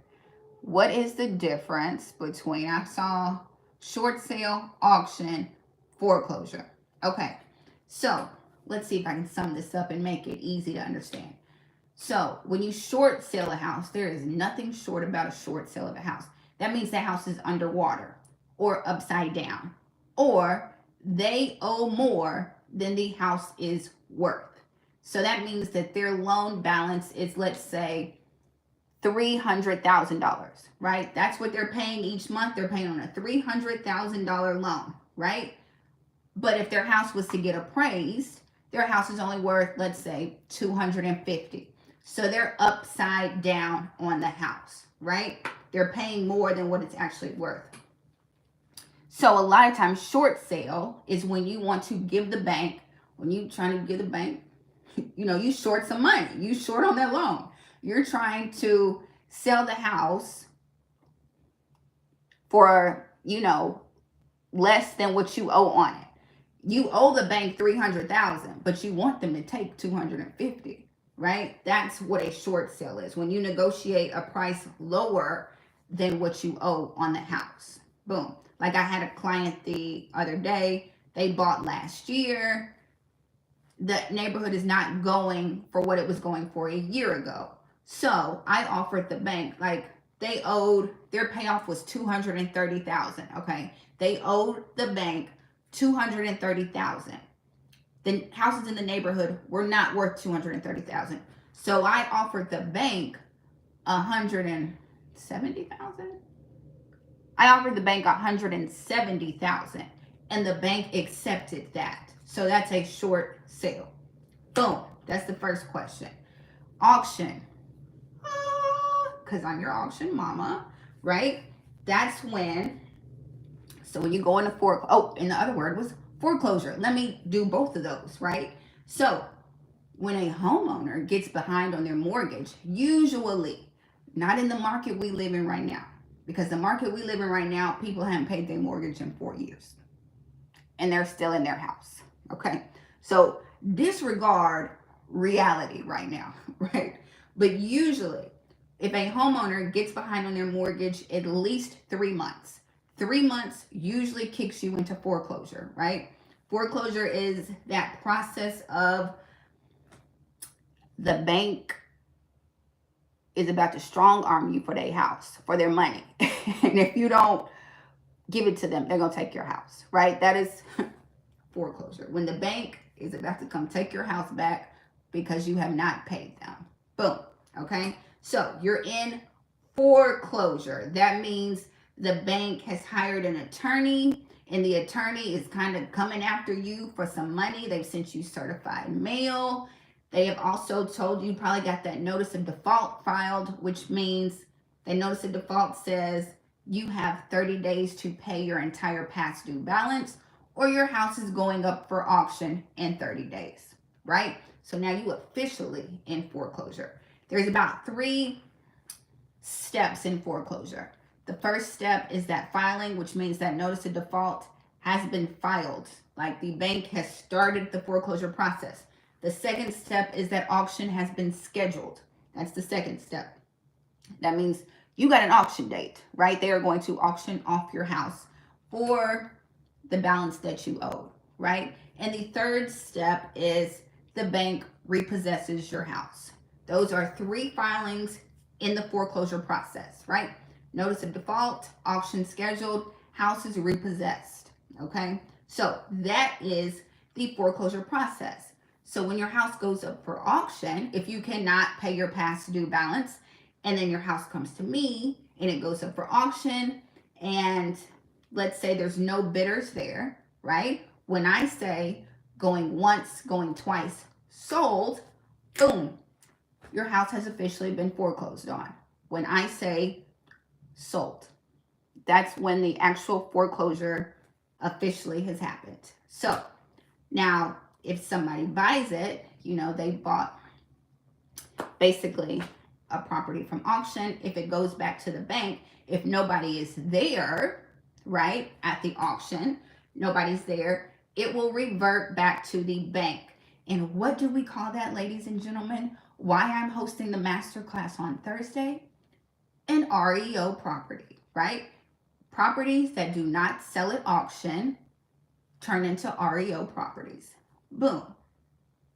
What is the difference between, I saw short sale, auction, foreclosure. Okay. So, let's see if I can sum this up and make it easy to understand. So, when you short sell a house, there is nothing short about a short sale of a house. That means the house is underwater or upside down, or they owe more than the house is worth. So that means that their loan balance is, let's say, $300,000, right? That's what they're paying each month. They're paying on a $300,000 loan, right? But if their house was to get appraised, their house is only worth, let's say, $250,000. So they're upside down on the house, right? They're paying more than what it's actually worth. So a lot of times short sale is when you want to give the bank, when you're trying to give the bank, you know, you short some money. You short on that loan. You're trying to sell the house for, you know, less than what you owe on it. You owe the bank $300,000, but you want them to take $250,000, right? That's what a short sale is. When you negotiate a price lower than what you owe on the house. Boom. Like I had a client the other day, they bought last year. The neighborhood is not going for what it was going for a year ago. So I offered the bank, like they owed, their payoff was $230,000. Okay. They owed the bank $230,000. The houses in the neighborhood were not worth $230,000. So I offered the bank $170,000. I offered the bank $170,000 and the bank accepted that. So that's a short sale. Boom. That's the first question. Auction. Because I'm your auction mama, right? That's when, so when you go into and the other word was foreclosure. Let me do both of those, right? So when a homeowner gets behind on their mortgage, usually, not in the market we live in right now, because the market we live in right now, people haven't paid their mortgage in 4 years. And they're still in their house, okay? So disregard reality right now, right? But usually, if a homeowner gets behind on their mortgage at least 3 months, 3 months usually kicks you into foreclosure, right? Foreclosure is that process of the bank is about to strong arm you for their house, for their money. And if you don't give it to them, they're going to take your house, right? That is foreclosure. When the bank is about to come take your house back because you have not paid them. Boom. Okay. So you're in foreclosure. That means the bank has hired an attorney and the attorney is kind of coming after you for some money. They've sent you certified mail. They have also told you, probably got that notice of default filed, which means the notice of default says you have 30 days to pay your entire past due balance, or your house is going up for auction in 30 days, right? So now you officially in foreclosure. There's about 3 steps in foreclosure. The first step is that filing, which means that notice of default has been filed. Like the bank has started the foreclosure process. The second step is that auction has been scheduled. That's the second step. That means you got an auction date, right? They are going to auction off your house for the balance that you owe, right? And the third step is the bank repossesses your house. Those are 3 filings in the foreclosure process, right? Notice of default, auction scheduled, house is repossessed, okay? So that is the foreclosure process. So when your house goes up for auction, if you cannot pay your past due balance, and then your house comes to me and it goes up for auction, and let's say there's no bidders there, right? When I say going once, going twice, sold, boom, your house has officially been foreclosed on. When I say sold, that's when the actual foreclosure officially has happened. So now if somebody buys it, you know, they bought basically a property from auction. If it goes back to the bank, if nobody is there, right, at the auction, nobody's there, it will revert back to the bank. And what do we call that, ladies and gentlemen? Why I'm hosting the masterclass on Thursday? An REO property, right? Properties that do not sell at auction turn into REO properties. Boom.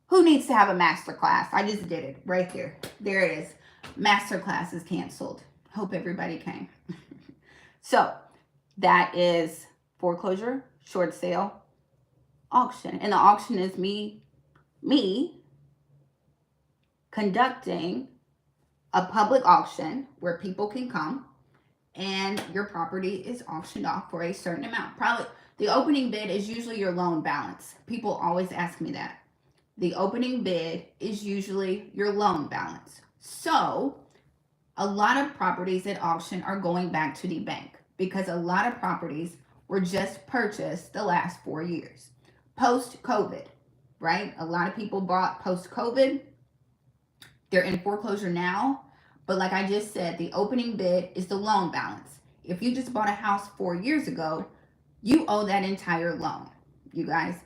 Who needs to have a masterclass? I just did it right there. There it is. Masterclass is canceled. Hope everybody came. So that is foreclosure, short sale, auction. And the auction is me conducting a public auction where people can come and your property is auctioned off for a certain amount. Probably the opening bid is usually your loan balance. People always ask me that. The opening bid is usually your loan balance. So a lot of properties at auction are going back to the bank because a lot of properties were just purchased the last 4 years. Post-COVID, right? A lot of people bought post-COVID. They're in foreclosure now. But like I just said, the opening bid is the loan balance. If you just bought a house 4 years ago, you owe that entire loan, you guys.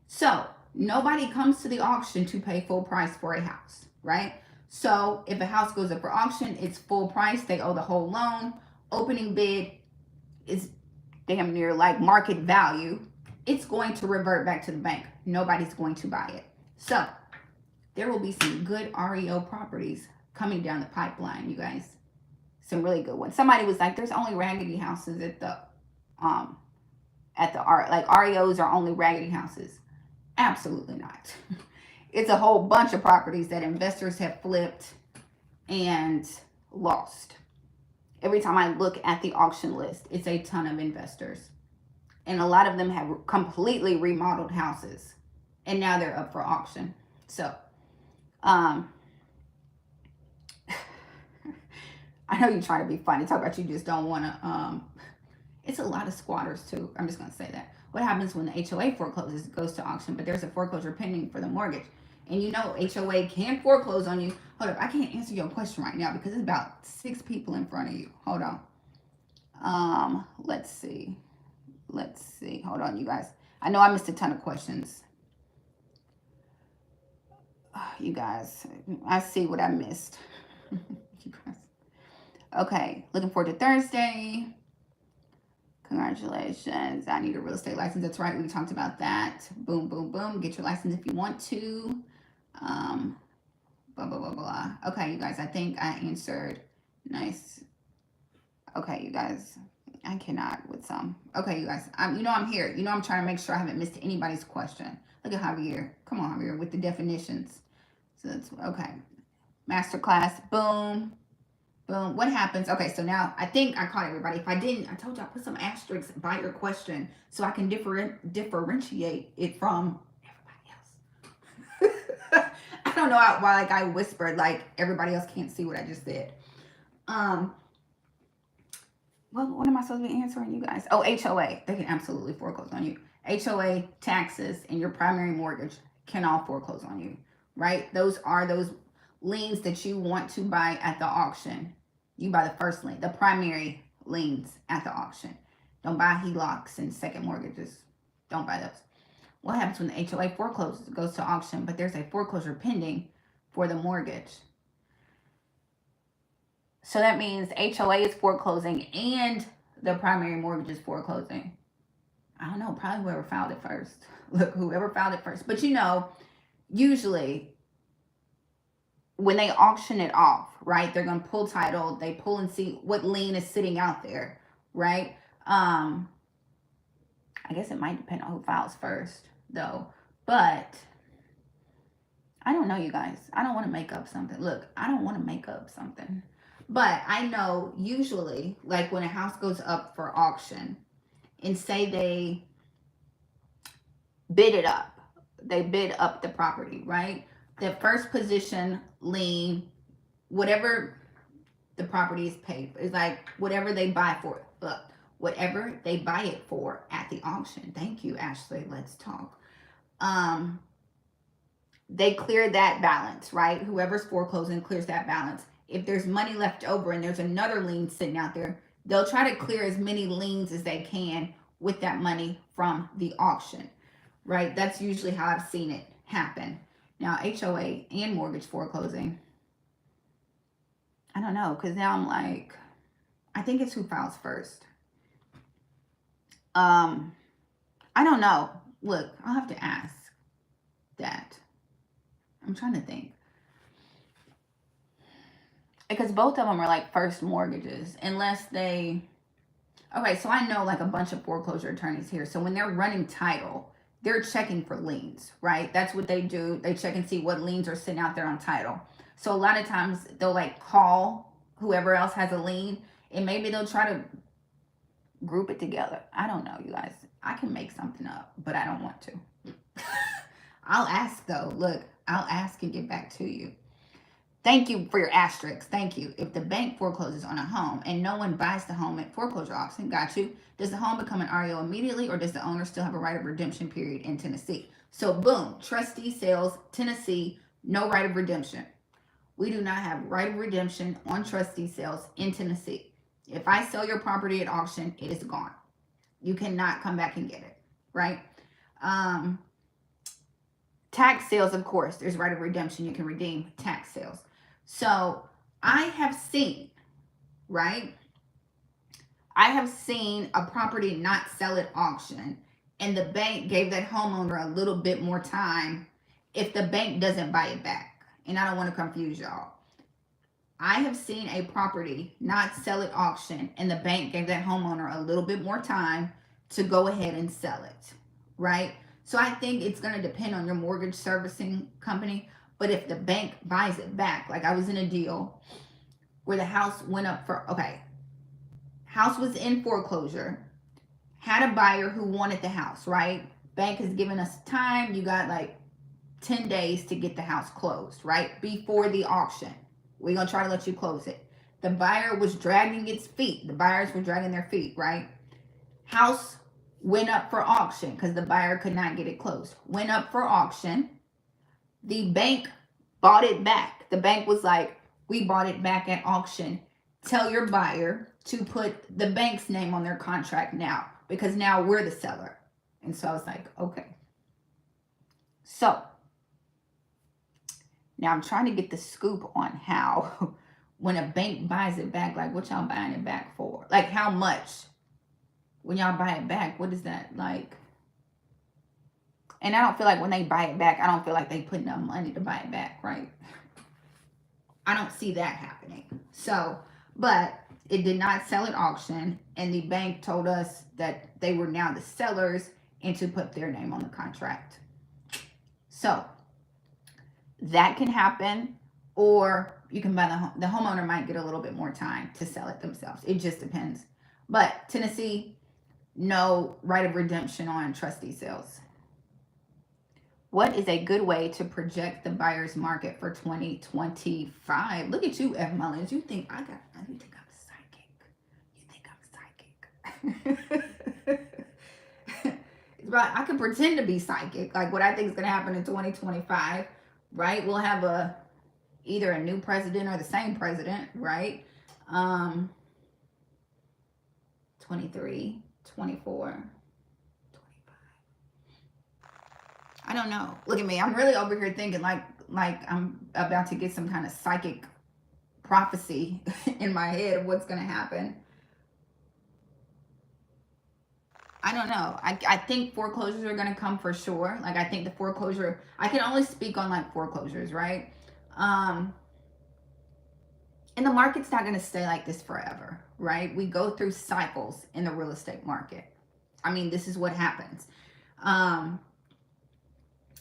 So nobody comes to the auction to pay full price for a house, right? So if a house goes up for auction, it's full price. They owe the whole loan. Opening bid is damn near like market value. It's going to revert back to the bank. Nobody's going to buy it. So there will be some good REO properties coming down the pipeline, you guys. Some really good ones. Somebody was like, there's only raggedy houses at the like REOs are only raggedy houses. Absolutely not. It's a whole bunch of properties that investors have flipped and lost. Every time I look at the auction list, it's a ton of investors. And a lot of them have completely remodeled houses. And now they're up for auction. So, I know you try to be funny. Talk about you just don't want to, it's a lot of squatters too. I'm just going to say that. What happens when the HOA forecloses? It goes to auction, but there's a foreclosure pending for the mortgage. And you know HOA can foreclose on you. Hold up, I can't answer your question right now because it's about 6 people in front of you. Hold on. Let's see. Hold on, you guys. I know I missed a ton of questions. You guys, I see what I missed. You guys. Okay, looking forward to Thursday. Congratulations. I need a real estate license. That's right. We talked about that. Boom, boom, boom. Get your license if you want to. Blah, blah, blah, blah. Okay, you guys, I think I answered. Nice. Okay, you guys, I cannot with some. Okay, you guys, I'm here. I'm trying to make sure I haven't missed anybody's question. Look at Javier. Come on, Javier, with the definitions. So that's, okay. Masterclass. Boom. Boom. What happens? Okay, so now I think I caught everybody. If I didn't, I told you I put some asterisks by your question so I can differentiate it from everybody else. don't know why like I whispered like everybody else can't see what I just said. Well, what am I supposed to be answering you guys? Oh, HOA. They can absolutely foreclose on you. HOA, taxes, and your primary mortgage can all foreclose on you, right? Those are those liens that you want to buy at the auction. You buy the first lien, the primary liens at the auction. Don't buy HELOCs and second mortgages. Don't buy those. What happens when the HOA forecloses? It goes to auction, but there's a foreclosure pending for the mortgage. So that means HOA is foreclosing and the primary mortgage is foreclosing. I don't know, probably whoever filed it first. Look, whoever filed it first. But you know, usually when they auction it off, right, they're going to pull title. They pull and see what lien is sitting out there, right? I guess it might depend on who files first, though. But I don't know, you guys. I don't want to make up something. Look, I don't want to make up something. But I know usually, like when a house goes up for auction, and say they bid it up, they bid up the property, right? The first position lien, whatever the property is paid for, is like whatever they buy for it. Look, whatever they buy it for at the auction. Thank you, Ashley. Let's talk. They clear that balance, right? Whoever's foreclosing clears that balance. If there's money left over and there's another lien sitting out there, they'll try to clear as many liens as they can with that money from the auction, right? That's usually how I've seen it happen. Now, HOA and mortgage foreclosing, I don't know, because now I'm like, I think it's who files first. I don't know. Look, I'll have to ask that. I'm trying to think. Because both of them are like first mortgages, unless they, okay, so I know like a bunch of foreclosure attorneys here. So when they're running title, they're checking for liens, right? That's what they do. They check and see what liens are sitting out there on title. So a lot of times they'll like call whoever else has a lien, and maybe they'll try to group it together. I don't know, you guys. I can make something up, but I don't want to. I'll ask though. Look, I'll ask and get back to you. Thank you for your asterisks. Thank you. If the bank forecloses on a home and no one buys the home at foreclosure auction, got you. Does the home become an REO immediately, or does the owner still have a right of redemption period in Tennessee? So boom, trustee sales, Tennessee, no right of redemption. We do not have right of redemption on trustee sales in Tennessee. If I sell your property at auction, it is gone. You cannot come back and get it, right? Tax sales, of course, there's right of redemption. You can redeem tax sales. So I have seen, right? I have seen a property not sell at auction, and the bank gave that homeowner a little bit more time if the bank doesn't buy it back. And I don't want to confuse y'all. I have seen a property not sell at auction, and the bank gave that homeowner a little bit more time to go ahead and sell it, right? So I think it's going to depend on your mortgage servicing company. But if the bank buys it back, like I was in a deal where the house went up for, okay, house was in foreclosure, had a buyer who wanted the house, right? Bank has given us time. You got like 10 days to get the house closed, right? Before the auction. We're going to try to let you close it. The buyer was dragging its feet. The buyers were dragging their feet, right? House went up for auction because the buyer could not get it closed. Went up for auction. The bank bought it back. The bank was like, we bought it back at auction. Tell your buyer to put the bank's name on their contract now, because now we're the seller. And so I was like, okay. So now I'm trying to get the scoop on how when a bank buys it back, like what y'all buying it back for? Like how much? When y'all buy it back, what is that like? And I don't feel like when they buy it back, I don't feel like they put enough money to buy it back, right? I don't see that happening. So, but it did not sell at auction, and the bank told us that they were now the sellers and to put their name on the contract. So that can happen, or you can buy the homeowner might get a little bit more time to sell it themselves. It just depends. But Tennessee, no right of redemption on trustee sales. What is a good way to project the buyer's market for 2025? Look at you, F. Mullins. You think I'm psychic. You think I'm psychic. Right. I can pretend to be psychic. Like what I think is going to happen in 2025, right? We'll have either a new president or the same president, right? 23, 24. I don't know. Look at me. I'm really over here thinking like I'm about to get some kind of psychic prophecy in my head of what's going to happen. I don't know. I think foreclosures are going to come for sure. Like I think the foreclosure, I can only speak on like foreclosures, right? And the market's not going to stay like this forever, right? We go through cycles in the real estate market. I mean, this is what happens.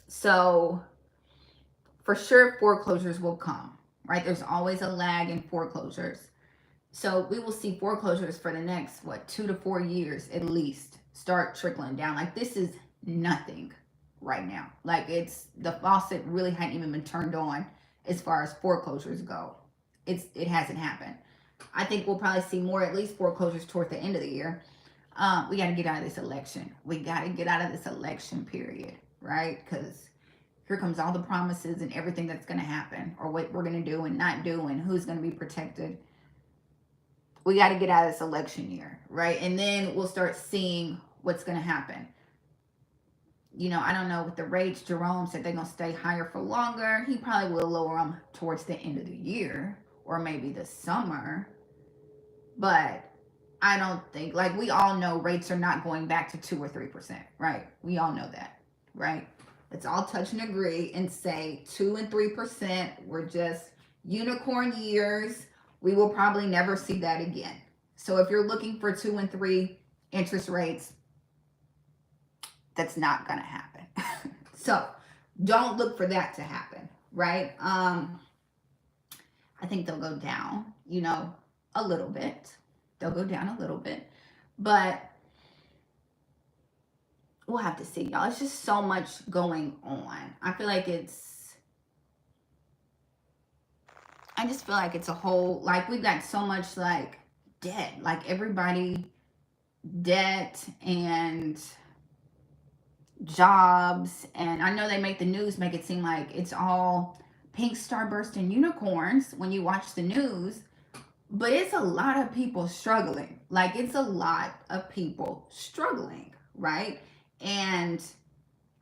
So for sure foreclosures will come, right? There's always a lag in foreclosures. So we will see foreclosures for the next, 2 to 4 years at least start trickling down. Like this is nothing right now. Like the faucet really hadn't even been turned on as far as foreclosures go. It hasn't happened. I think we'll probably see more, at least foreclosures toward the end of the year. We got to get out of this election. We got to get out of this election period, right? Because here comes all the promises and everything that's going to happen, or what we're going to do and not do, and who's going to be protected. We got to get out of this election year, right? And then we'll start seeing what's going to happen. You know, I don't know with the rates. Jerome said they're going to stay higher for longer. He probably will lower them towards the end of the year or maybe the summer. But I don't think, like we all know rates are not going back to 2 or 3%, right? We all know that, right? Let's all touch and agree and say 2 and 3% were just unicorn years. We will probably never see that again. So if you're looking for 2 and 3 interest rates, that's not going to happen. So don't look for that to happen, right? I think they'll go down, a little bit. They'll go down a little bit, but we'll have to see, y'all. It's just so much going on. I just feel like it's a whole, like we've got so much like debt, like everybody debt and jobs. And I know they make the news make it seem like it's all pink starburst and unicorns when you watch the news, but it's a lot of people struggling. Like it's a lot of people struggling, right? And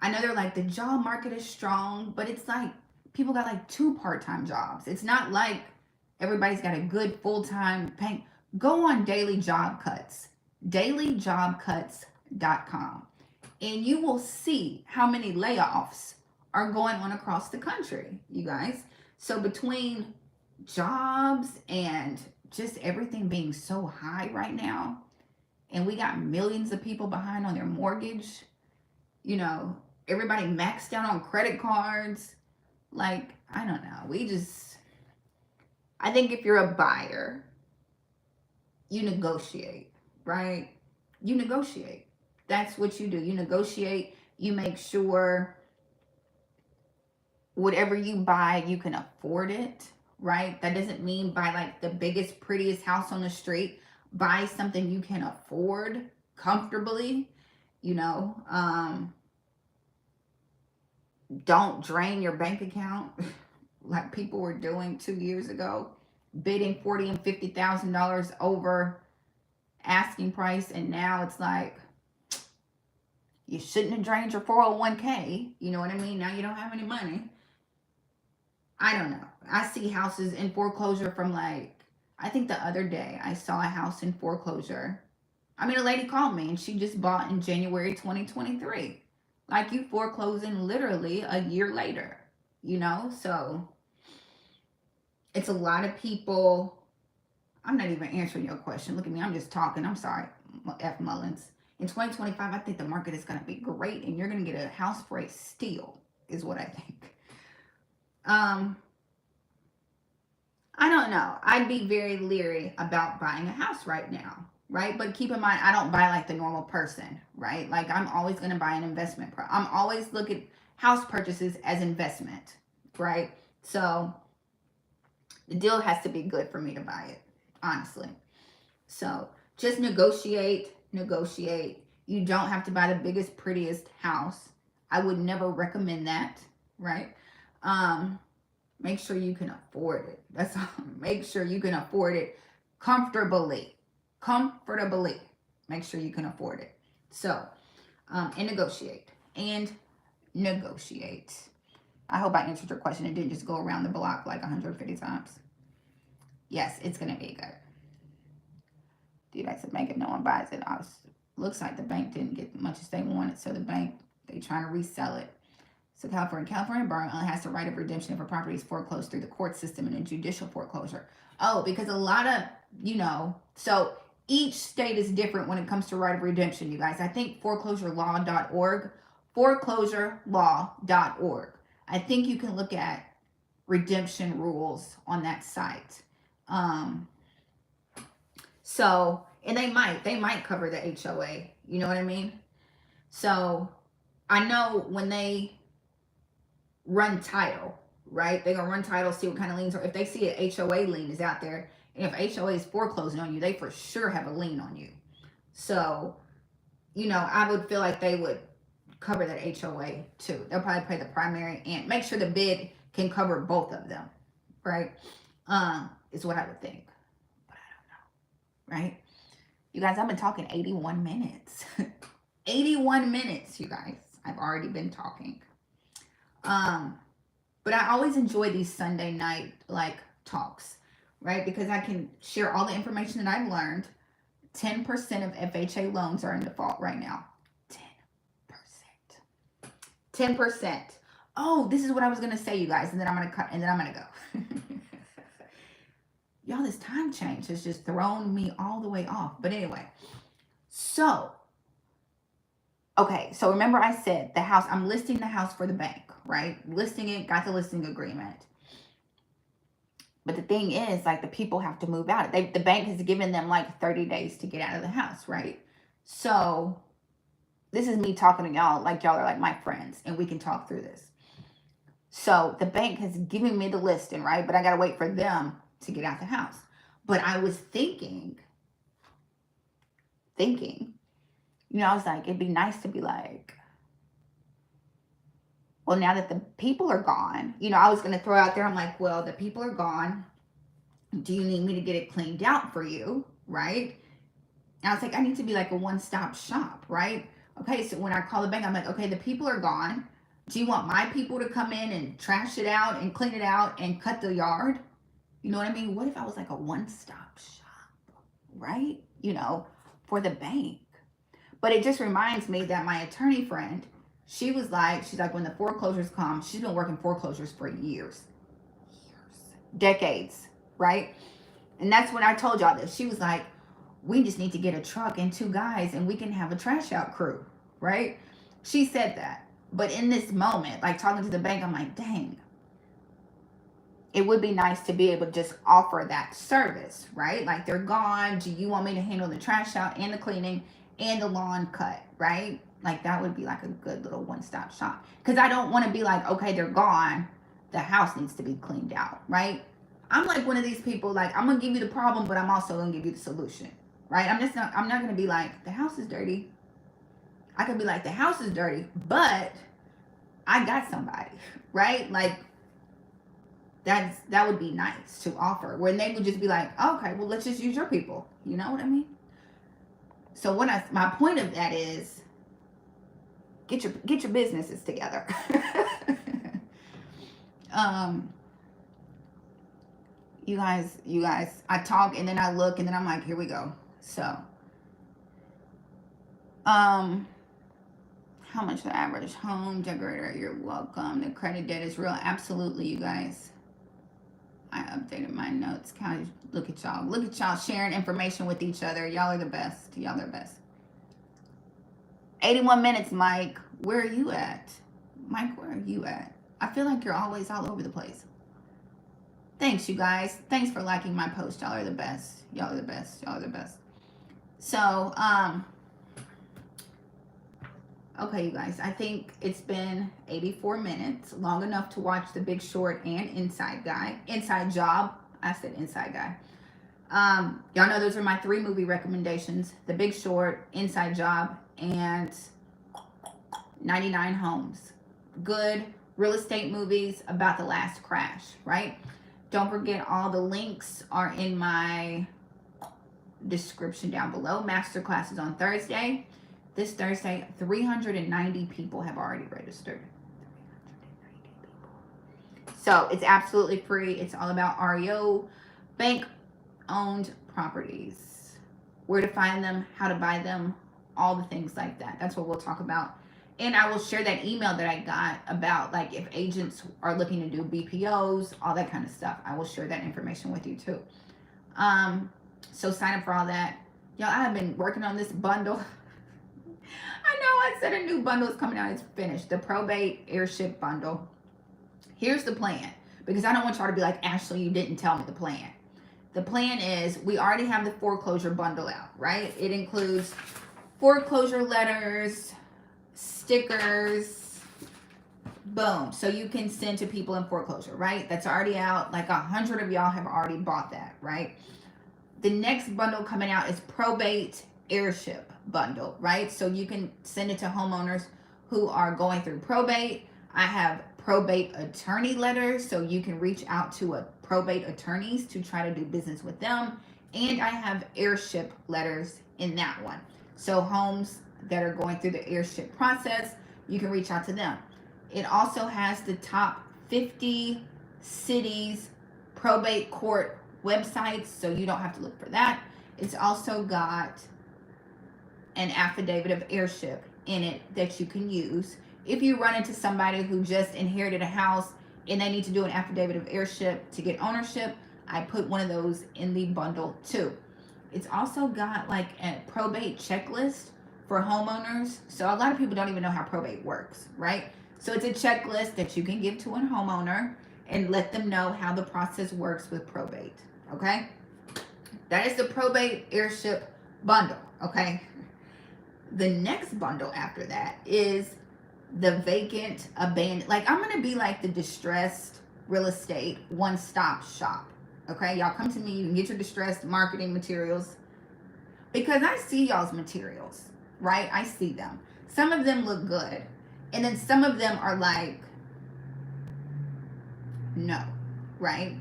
I know they're like the job market is strong, but it's like people got like 2 part-time jobs. It's not like everybody's got a good full-time pay. Go on Daily Job Cuts, dailyjobcuts.com, and you will see how many layoffs are going on across the country, you guys. So between jobs and just everything being so high right now, and we got millions of people behind on their mortgage, everybody maxed out on credit cards. Like, I don't know. I think if you're a buyer, you negotiate, right? You negotiate. That's what you do. You negotiate. You make sure whatever you buy, you can afford it, right? That doesn't mean buy like the biggest, prettiest house on the street. Buy something you can afford comfortably, Don't drain your bank account like people were doing 2 years ago, bidding $40,000 and $50,000 over asking price, and now it's like you shouldn't have drained your 401k. You know what I mean? Now you don't have any money. I don't know. I see houses in foreclosure from I think the other day I saw a house in foreclosure. I mean, a lady called me and she just bought in January 2023. Like you foreclosing literally a year later, So it's a lot of people. I'm not even answering your question. Look at me. I'm just talking. I'm sorry, F. Mullins. In 2025, I think the market is going to be great and you're going to get a house for a steal is what I think. I don't know. I'd be very leery about buying a house right now, right? But keep in mind, I don't buy like the normal person, right? Like I'm always going to buy an investment. I'm always looking house purchases as investment, right? So the deal has to be good for me to buy it, honestly. So just negotiate, negotiate. You don't have to buy the biggest, prettiest house. I would never recommend that, right? Make sure you can afford it. That's all. Make sure you can afford it comfortably. Comfortably. Make sure you can afford it. So, and negotiate. And negotiate. I hope I answered your question. It didn't just go around the block like 150 times. Yes, it's going to be good. Dude, I said, bank if no one buys it. Looks like the bank didn't get much as they wanted. So the bank, they trying to resell it. So California bar only has the right of redemption if a property is foreclosed through the court system in a judicial foreclosure. Oh, because a lot of, so each state is different when it comes to right of redemption, you guys. I think foreclosurelaw.org, foreclosurelaw.org. I think you can look at redemption rules on that site. So, and they might cover the HOA, you know what I mean? So I know when they run title, right? They're gonna run title, see what kind of liens, or if they see an HOA lien is out there, and if HOA is foreclosing on you, they for sure have a lien on you. So, I would feel like they would cover that HOA too. They'll probably pay the primary and make sure the bid can cover both of them, right? Is what I would think. But I don't know, right? You guys, I've been talking 81 minutes. 81 minutes, you guys. I've already been talking. But I always enjoy these Sunday night talks, right? Because I can share all the information that I've learned. 10% of FHA loans are in default right now. 10%. Oh, this is what I was going to say, you guys. And then I'm going to cut, and then I'm going to go. Y'all, this time change has just thrown me all the way off. But anyway, so remember I said the house, I'm listing the house for the bank, right? Listing it, got the listing agreement. But the thing is, the people have to move out. The bank has given them 30 days to get out of the house, right? So this is me talking to y'all like y'all are my friends, and we can talk through this. So the bank has given me the listing, right? But I got to wait for them to get out the house. But I was thinking, I was it'd be nice to be well, now that the people are gone, I was going to throw out there, I'm well, the people are gone. Do you need me to get it cleaned out for you? Right? And I was I need to be a one-stop shop, right? Okay, so when I call the bank, I'm okay, the people are gone. Do you want my people to come in and trash it out and clean it out and cut the yard? You know what I mean? What if I was a one-stop shop, right? For the bank. But it just reminds me that my attorney friend, she's when the foreclosures come, she's been working foreclosures for years, decades, right? And that's when I told y'all this. She was we just need to get a truck and 2 guys and we can have a trash out crew, right? She said that. But in this moment, talking to the bank, I'm dang, it would be nice to be able to just offer that service, right? They're gone. Do you want me to handle the trash out and the cleaning and the lawn cut, right? That would be a good little one-stop shop. Because I don't want to be okay, they're gone. The house needs to be cleaned out, right? I'm one of these people, I'm going to give you the problem, but I'm also going to give you the solution, right? I'm not going to be the house is dirty. I could be the house is dirty, but I got somebody, right? That would be nice to offer, when they would just be okay, well, let's just use your people. You know what I mean? So my point of that is, get your businesses together. You guys, I talk and then I look and then I'm here we go. So, how much the average home decorator? You're welcome. The credit debt is real. Absolutely, you guys. I updated my notes. Look at y'all sharing information with each other. Y'all are the best. 81 minutes, Mike. Where are you at? Mike, where are you at? I feel you're always all over the place. Thanks, you guys. Thanks for liking my post. Y'all are the best. So, Okay, you guys, I think it's been 84 minutes, long enough to watch The Big Short and Inside Job. I said Inside Guy. Y'all know those are my 3 movie recommendations: The Big Short, Inside Job, and 99 Homes. Good real estate movies about the last crash, right? Don't forget, all the links are in my description down below. Masterclass is on Thursday. This Thursday, 390 people have already registered. 390 people. So it's absolutely free. It's all about REO, bank-owned properties, where to find them, how to buy them, all the things like that. That's what we'll talk about. And I will share that email that I got about, like, if agents are looking to do BPOs, all that kind of stuff. I will share that information with you too. So sign up for all that. Y'all, I have been working on this bundle. I know I said a new bundle is coming out. It's finished. The Probate Airship Bundle. Here's the plan, because I don't want y'all to be like, Ashley, you didn't tell me the plan. The plan is, we already have the foreclosure bundle out, right? It includes foreclosure letters, stickers, boom. So you can send to people in foreclosure, right? That's already out. Like 100 of y'all have already bought that, right? The next bundle coming out is Probate Airship Bundle, right? So you can send it to homeowners who are going through probate. I have probate attorney letters, so you can reach out to probate attorneys to try to do business with them. And I have airship letters in that one. So homes that are going through the airship process, you can reach out to them. It also has the top 50 cities probate court websites, so you don't have to look for that. It's also got an affidavit of airship in it that you can use if you run into somebody who just inherited a house and they need to do an affidavit of airship to get ownership. I put one of those in the bundle too. It's also got like a probate checklist for homeowners. So a lot of people don't even know how probate works, right? So it's a checklist that you can give to a homeowner and let them know how the process works with probate, okay? That is the Probate Airship Bundle, okay? The next bundle after that is the vacant, abandoned. Like, I'm going to be like the distressed real estate one-stop shop, okay? Y'all come to me. You can get your distressed marketing materials, because I see y'all's materials, right? I see them. Some of them look good, and then some of them are like, no, right?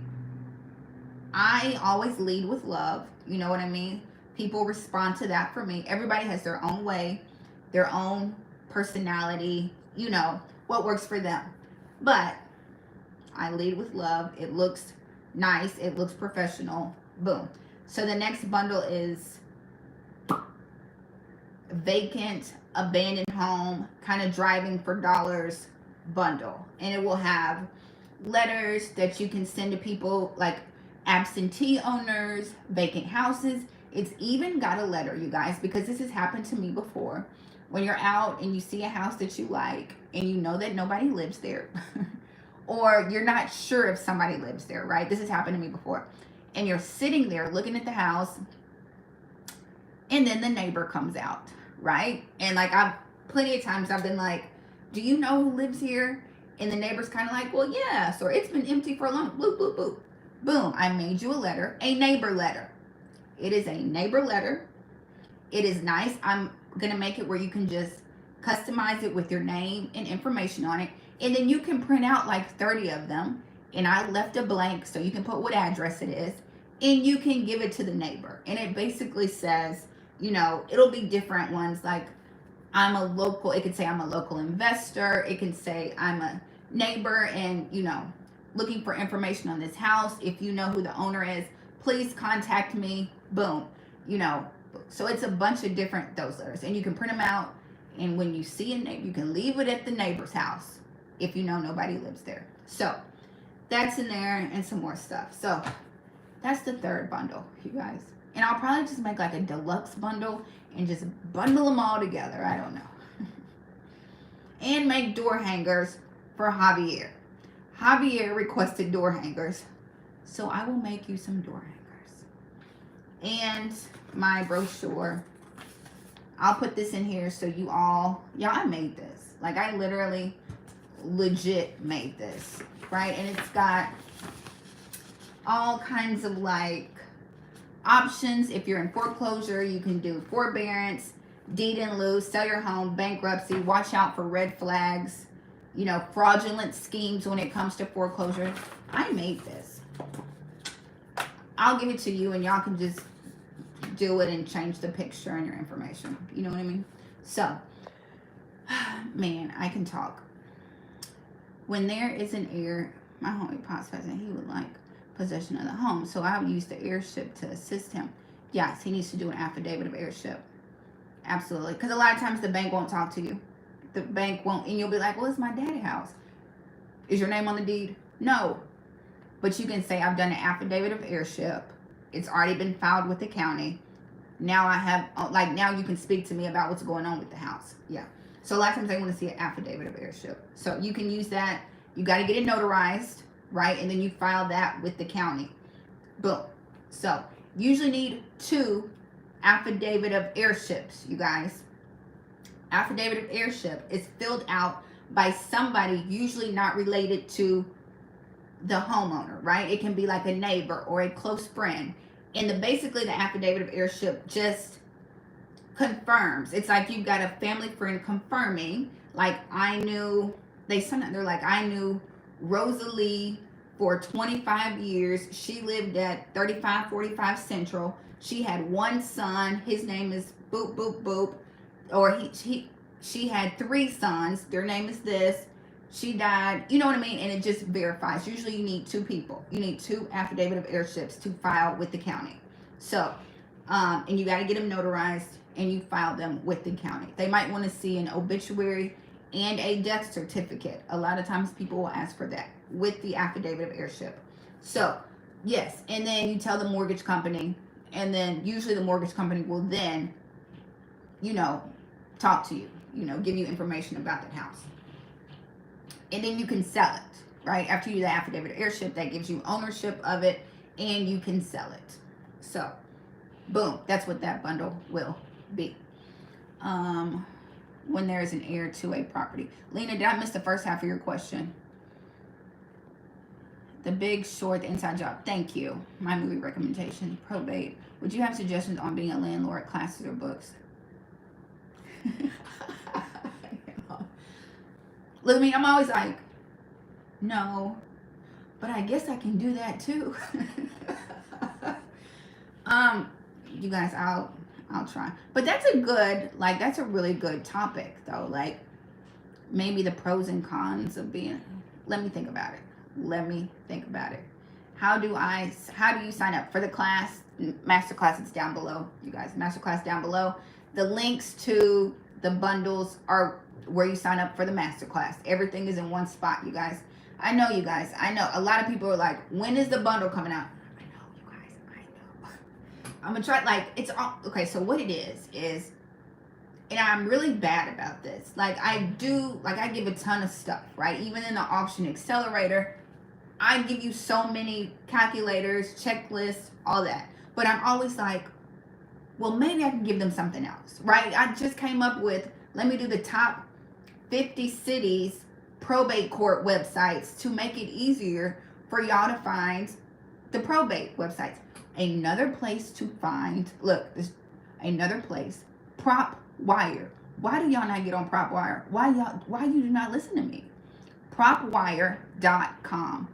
I always lead with love. You know what I mean? People respond to that for me. Everybody has their own way, their own personality, you know, what works for them. But I lead with love. It looks nice. It looks professional. Boom. So the next bundle is vacant, abandoned home, kind of driving for dollars bundle. And it will have letters that you can send to people like absentee owners, vacant houses. It's even got a letter, you guys, because this has happened to me before. When you're out and you see a house that you like and you know that nobody lives there or you're not sure if somebody lives there, right? This has happened to me before. And you're sitting there looking at the house and then the neighbor comes out, right? And like plenty of times I've been like, do you know who lives here? And the neighbor's kind of like, well, yes, or it's been empty for a long, boop, boop, boop. Boom, I made you a letter, a neighbor letter. It is a neighbor letter. It is nice. I'm going to make it where you can just customize it with your name and information on it. And then you can print out like 30 of them. And I left a blank so you can put what address it is. And you can give it to the neighbor. And it basically says, you know, it'll be different ones. Like, I'm a local, it could say I'm a local investor. It can say I'm a neighbor and, you know, looking for information on this house. If you know who the owner is, please contact me. Boom. You know, so it's a bunch of different those letters, and you can print them out. And when you see a neighbor, you can leave it at the neighbor's house if you know nobody lives there. So that's in there, and some more stuff. So that's the third bundle, you guys. And I'll probably just make like a deluxe bundle and just bundle them all together. I don't know. And make door hangers for Javier. Javier requested door hangers, so I will make you some door hangers. And my brochure. I'll put this in here so you all, yeah, I made this. Like, I literally legit made this, right? And it's got all kinds of like options. If you're in foreclosure, you can do forbearance, deed in lieu, sell your home, bankruptcy, watch out for red flags, you know, fraudulent schemes when it comes to foreclosure. I made this. I'll give it to you and y'all can just do it and change the picture and your information. You know what I mean? So, man, I can talk. When there is an heir, my homie Pops and he would like possession of the home. So I would use the heirship to assist him. Yes, he needs to do an affidavit of heirship. Absolutely. Because a lot of times the bank won't talk to you. The bank won't, and you'll be like, well, it's my daddy's house. Is your name on the deed? No. But you can say, I've done an affidavit of heirship. It's already been filed with the county. Now I have, like, now you can speak to me about what's going on with the house. Yeah. So a lot of times they want to see an affidavit of heirship. So you can use that. You got to get it notarized, right? And then you file that with the county. Boom. So usually need 2 affidavit of heirships, you guys. Affidavit of heirship is filled out by somebody usually not related to the homeowner, right? It can be like a neighbor or a close friend. And basically the affidavit of heirship just confirms. It's like you've got a family friend confirming, like, I knew, they're like, I knew Rosalie for 25 years. She lived at 3545 Central. She had 1 son. His name is boop, boop, boop. Or she had 3 sons. Their name is this. She died. You know what I mean? And it just verifies. Usually you need 2 people. You need 2 affidavit of heirships to file with the county. So, and you got to get them notarized and you file them with the county. They might want to see an obituary and a death certificate. A lot of times people will ask for that with the affidavit of heirship. So, yes. And then you tell the mortgage company, and then usually the mortgage company will then, you know, talk to you, you know, give you information about that house. And then you can sell it, right? After you do the affidavit of heirship, that gives you ownership of it and you can sell it. So, boom, that's what that bundle will be. When there is an heir to a property. Lena, did I miss the first half of your question? The Big Short, the Inside Job. Thank you. My movie recommendation, Probate. Would you have suggestions on being a landlord, classes or books? Look at me, I'm always like, no, but I guess I can do that too. You guys, I'll try. But that's a good, like, that's a really good topic though. Like, maybe the pros and cons of being, let me think about it. How do you sign up for the class? Masterclass, it's down below, you guys. Masterclass down below. The links to the bundles are where you sign up for the masterclass. Everything is in one spot, you guys. I know, you guys. I know. A lot of people are like, when is the bundle coming out? I know, you guys. I know. I'm going to try, like, it's all, okay, so what it is, and I'm really bad about this. Like, I give a ton of stuff, right? Even in the auction accelerator, I give you so many calculators, checklists, all that. But I'm always like, well, maybe I can give them something else, right? I just came up with, let me do the top 50 cities probate court websites to make it easier for y'all to find the probate websites. Another place to find, look, another place, PropWire. Why do y'all not get on PropWire? Why you do not listen to me? PropWire.com.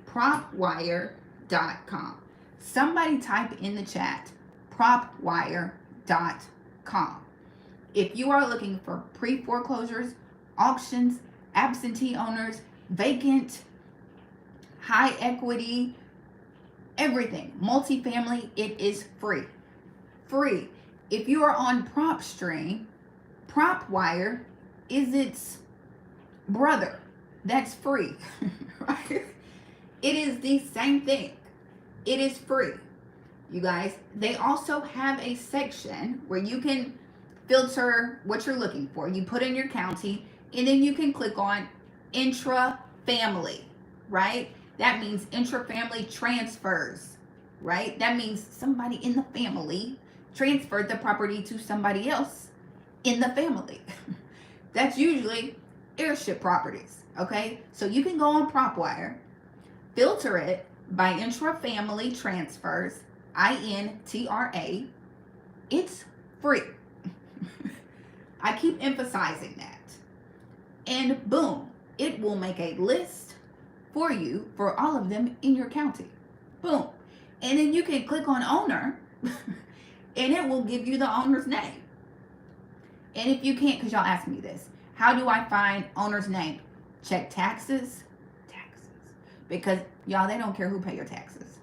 PropWire.com. Somebody type in the chat, PropWire.com. If you are looking for pre-foreclosures, auctions, absentee owners, vacant, high equity, everything, multifamily, it is free. Free. If you are on PropStream, PropWire is its brother. That's free. Right? It is the same thing. It is free. You guys, they also have a section where you can filter what you're looking for. You put in your county, and then you can click on intra-family, right? That means intra-family transfers, right? That means somebody in the family transferred the property to somebody else, in the family. That's usually heirship properties, okay? So you can go on PropWire, filter it by intra-family transfers, INTRA. It's free. I keep emphasizing that. And boom, it will make a list for you for all of them in your county. Boom. And then you can click on owner and it will give you the owner's name. And if you can't, because y'all ask me this, how do I find owner's name? Check taxes. Because y'all, they don't care who pay your taxes.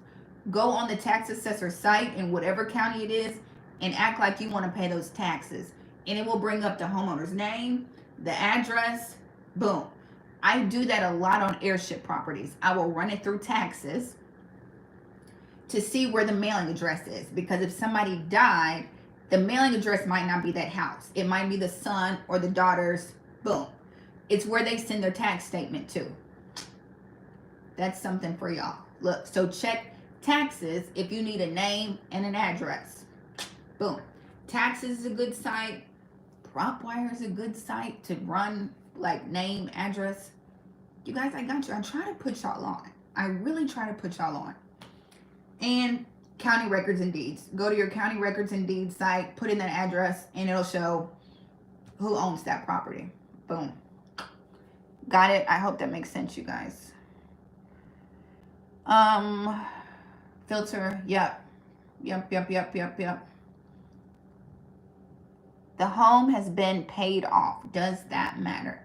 Go on the tax assessor site in whatever county it is and act like you want to pay those taxes. And it will bring up the homeowner's name, the address, boom. I do that a lot on heirship properties. I will run it through taxes to see where the mailing address is. Because if somebody died, the mailing address might not be that house. It might be the son or the daughter's, boom. It's where they send their tax statement to. That's something for y'all. Look, so check taxes if you need a name and an address. Boom. Taxes is a good site. PropWire is a good site to run like name, address. You guys, I got you. I try to put y'all on. I really try to put y'all on. And county records and deeds. Go to your county records and deeds site, put in that address, and it'll show who owns that property. Boom. Got it? I hope that makes sense, you guys. Filter, yep. The home has been paid off. Does that matter?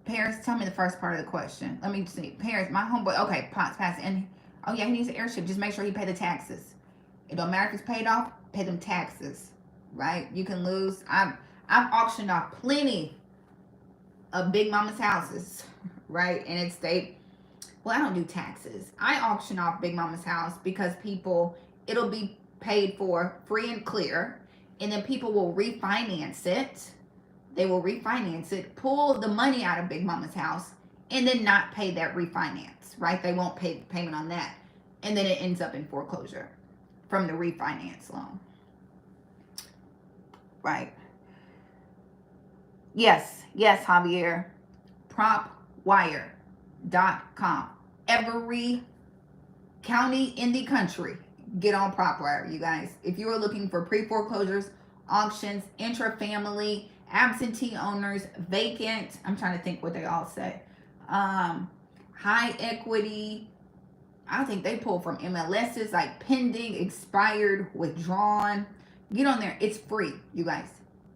Paris, tell me the first part of the question. Let me see. Paris, my homeboy, okay, pass. And, oh yeah, he needs an heirship. Just make sure he pay the taxes. It don't matter if it's paid off, pay them taxes, right? You can lose. I've auctioned off plenty of Big Mama's houses, right? And it's well, I don't do taxes. I auction off Big Mama's house because it'll be paid for free and clear. And then people will refinance it. They will refinance it, pull the money out of Big Mama's house, and then not pay that refinance, right? They won't pay payment on that. And then it ends up in foreclosure from the refinance loan. Right. Yes, Javier. PropWire.com. Every county in the country, get on PropWire, you guys. If you are looking for pre-foreclosures, auctions, intra-family, absentee owners, vacant, I'm trying to think what they all say, high equity, I think they pull from MLSs like pending, expired, withdrawn. Get on there. It's free, you guys.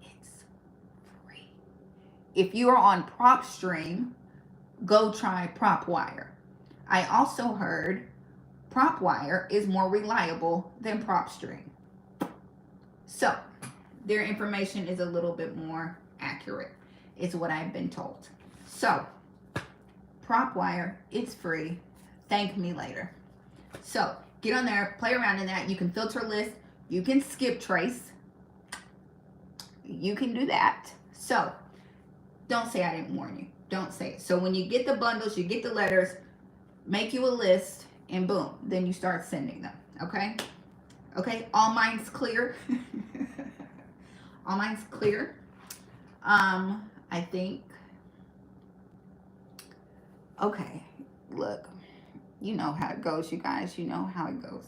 It's free. If you are on PropStream, go try PropWire. I also heard PropWire is more reliable than PropStream. So, their information is a little bit more accurate, is what I've been told. So, PropWire, it's free. Thank me later. So, get on there, play around in that. You can filter list. You can skip trace. You can do that. So, don't say I didn't warn you. Don't say it. So, when you get the bundles, you get the letters, make you a list, and boom, then you start sending them. Okay? Okay? All minds clear? All minds clear? I think. Okay. Look. You know how it goes, you guys. You know how it goes.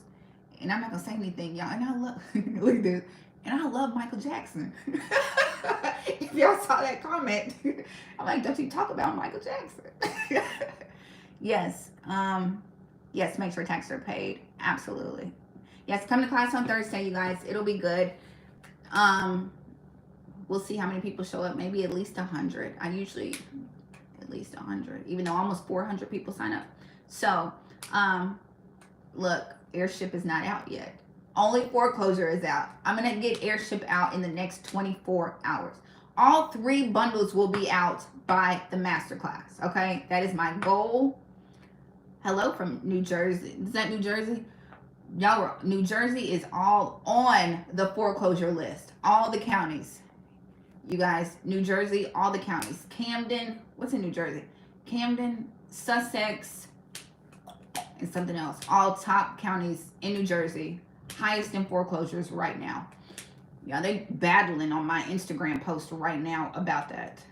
And I'm not going to say anything, y'all. And I love, look at this. And I love Michael Jackson. If y'all saw that comment, I'm like, don't you talk about Michael Jackson? Yes. Yes, make sure taxes are paid. Absolutely. Yes, come to class on Thursday, you guys. It'll be good. We'll see how many people show up. Maybe at least 100. I usually at least 100, even though almost 400 people sign up. So, look, heirship is not out yet. Only foreclosure is out. I'm going to get heirship out in the next 24 hours. All 3 bundles will be out by the masterclass. Okay, that is my goal. Hello from New Jersey. Is that New Jersey? Y'all, New Jersey is all on the foreclosure list. All the counties. You guys, New Jersey, all the counties. Camden, what's in New Jersey? Camden, Sussex, and something else. All top counties in New Jersey. Highest in foreclosures right now. Yeah, they battling on my Instagram post right now about that.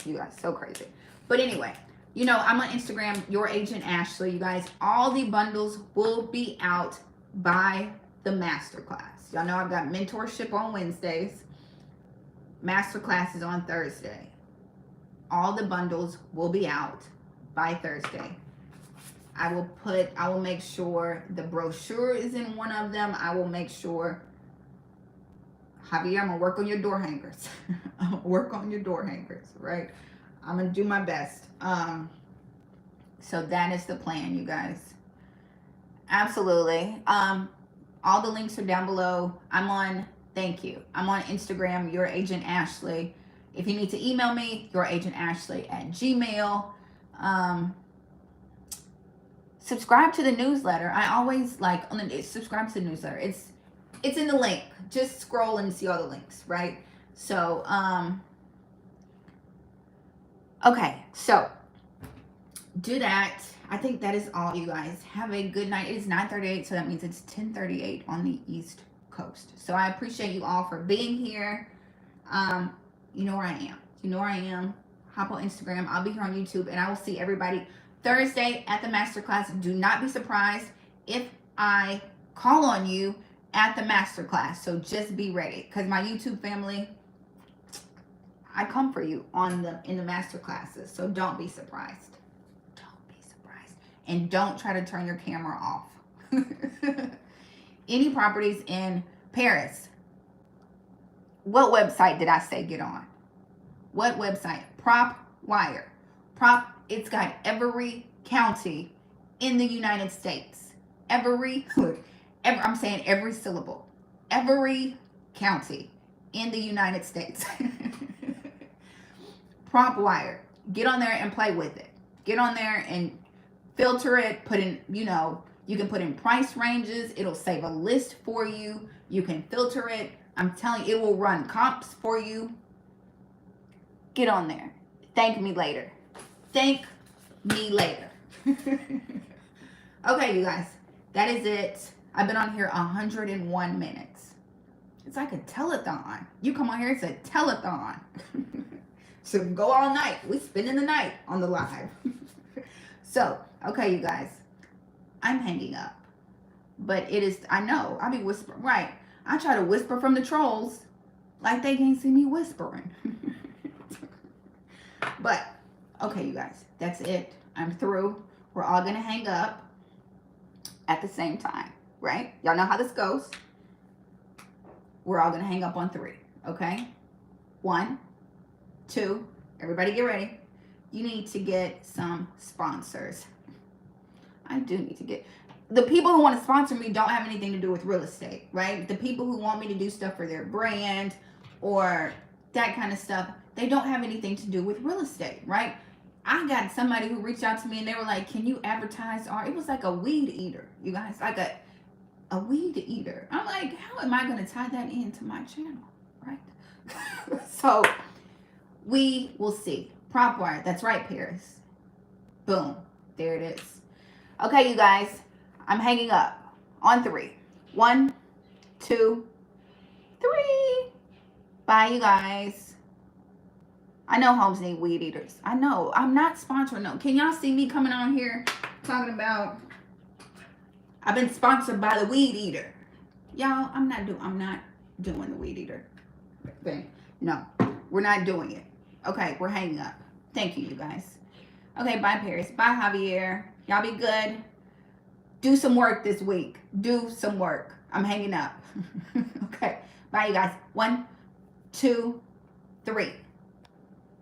You guys, so crazy. But anyway, you know, I'm on Instagram, Your Agent Ashley. You guys, all the bundles will be out by the Masterclass. Y'all know I've got mentorship on Wednesdays. Masterclass is on Thursday. All the bundles will be out by Thursday. I will make sure the brochure is in one of them. I will make sure, Javier, I'm gonna work on your door hangers. I'm gonna work on your door hangers, right? I'm gonna do my best. So that is the plan, you guys. Absolutely. All the links are down below. Thank you. I'm on Instagram, Your Agent Ashley. If you need to email me, youragentashley@gmail. Subscribe to the newsletter. I always subscribe to the newsletter. It's in the link. Just scroll and see all the links, right? So, okay. So, do that. I think that is all, you guys. Have a good night. It is 9:38, so that means it's 10:38 on the East Coast. So, I appreciate you all for being here. You know where I am. You know where I am. Hop on Instagram. I'll be here on YouTube, and I will see everybody Thursday at the Masterclass. Do not be surprised if I call on you at the Masterclass. So just be ready, because my YouTube family, I come for you in the Masterclasses. So don't be surprised. Don't be surprised. And don't try to turn your camera off. Any properties in Paris? What website did I say get on? What website? PropWire. It's got every county in the United States. I'm saying every syllable. Every county in the United States. PropWire. Get on there and play with it. Get on there and filter it. Put in, you can put in price ranges. It'll save a list for you. You can filter it. I'm telling you, it will run comps for you. Get on there. Thank me later. Thank me later. Okay, you guys. That is it. I've been on here 101 minutes. It's like a telethon. You come on here, it's a telethon. So go all night. We spending the night on the live. So, okay, you guys. I'm hanging up. But it is, I know, I be whispering. Right. I try to whisper from the trolls like they can't see me whispering. But, okay, you guys. That's it. I'm through. We're all going to hang up at the same time. Right? Y'all know how this goes. We're all going to hang up on 3. Okay? 1, 2. Everybody get ready. You need to get some sponsors. I do need to get... The people who want to sponsor me don't have anything to do with real estate, right? The people who want me to do stuff for their brand or that kind of stuff, they don't have anything to do with real estate, right? I got somebody who reached out to me and they were like, can you advertise it was like a weed eater, you guys, like a weed eater. I'm like, how am I going to tie that into my channel, right? So we will see. PropWire, that's right, Paris. Boom, there it is. Okay, you guys. I'm hanging up on 3. 1, 2, 3. Bye, you guys. I know homes need weed eaters. I know. I'm not sponsoring them. Can y'all see me coming on here talking about I've been sponsored by the weed eater? Y'all, I'm not doing the weed eater thing. No, we're not doing it. Okay, we're hanging up. Thank you, you guys. Okay, bye, Paris. Bye, Javier. Y'all be good. Do some work this week. Do some work. I'm hanging up. Okay. Bye, you guys. 1, 2, 3.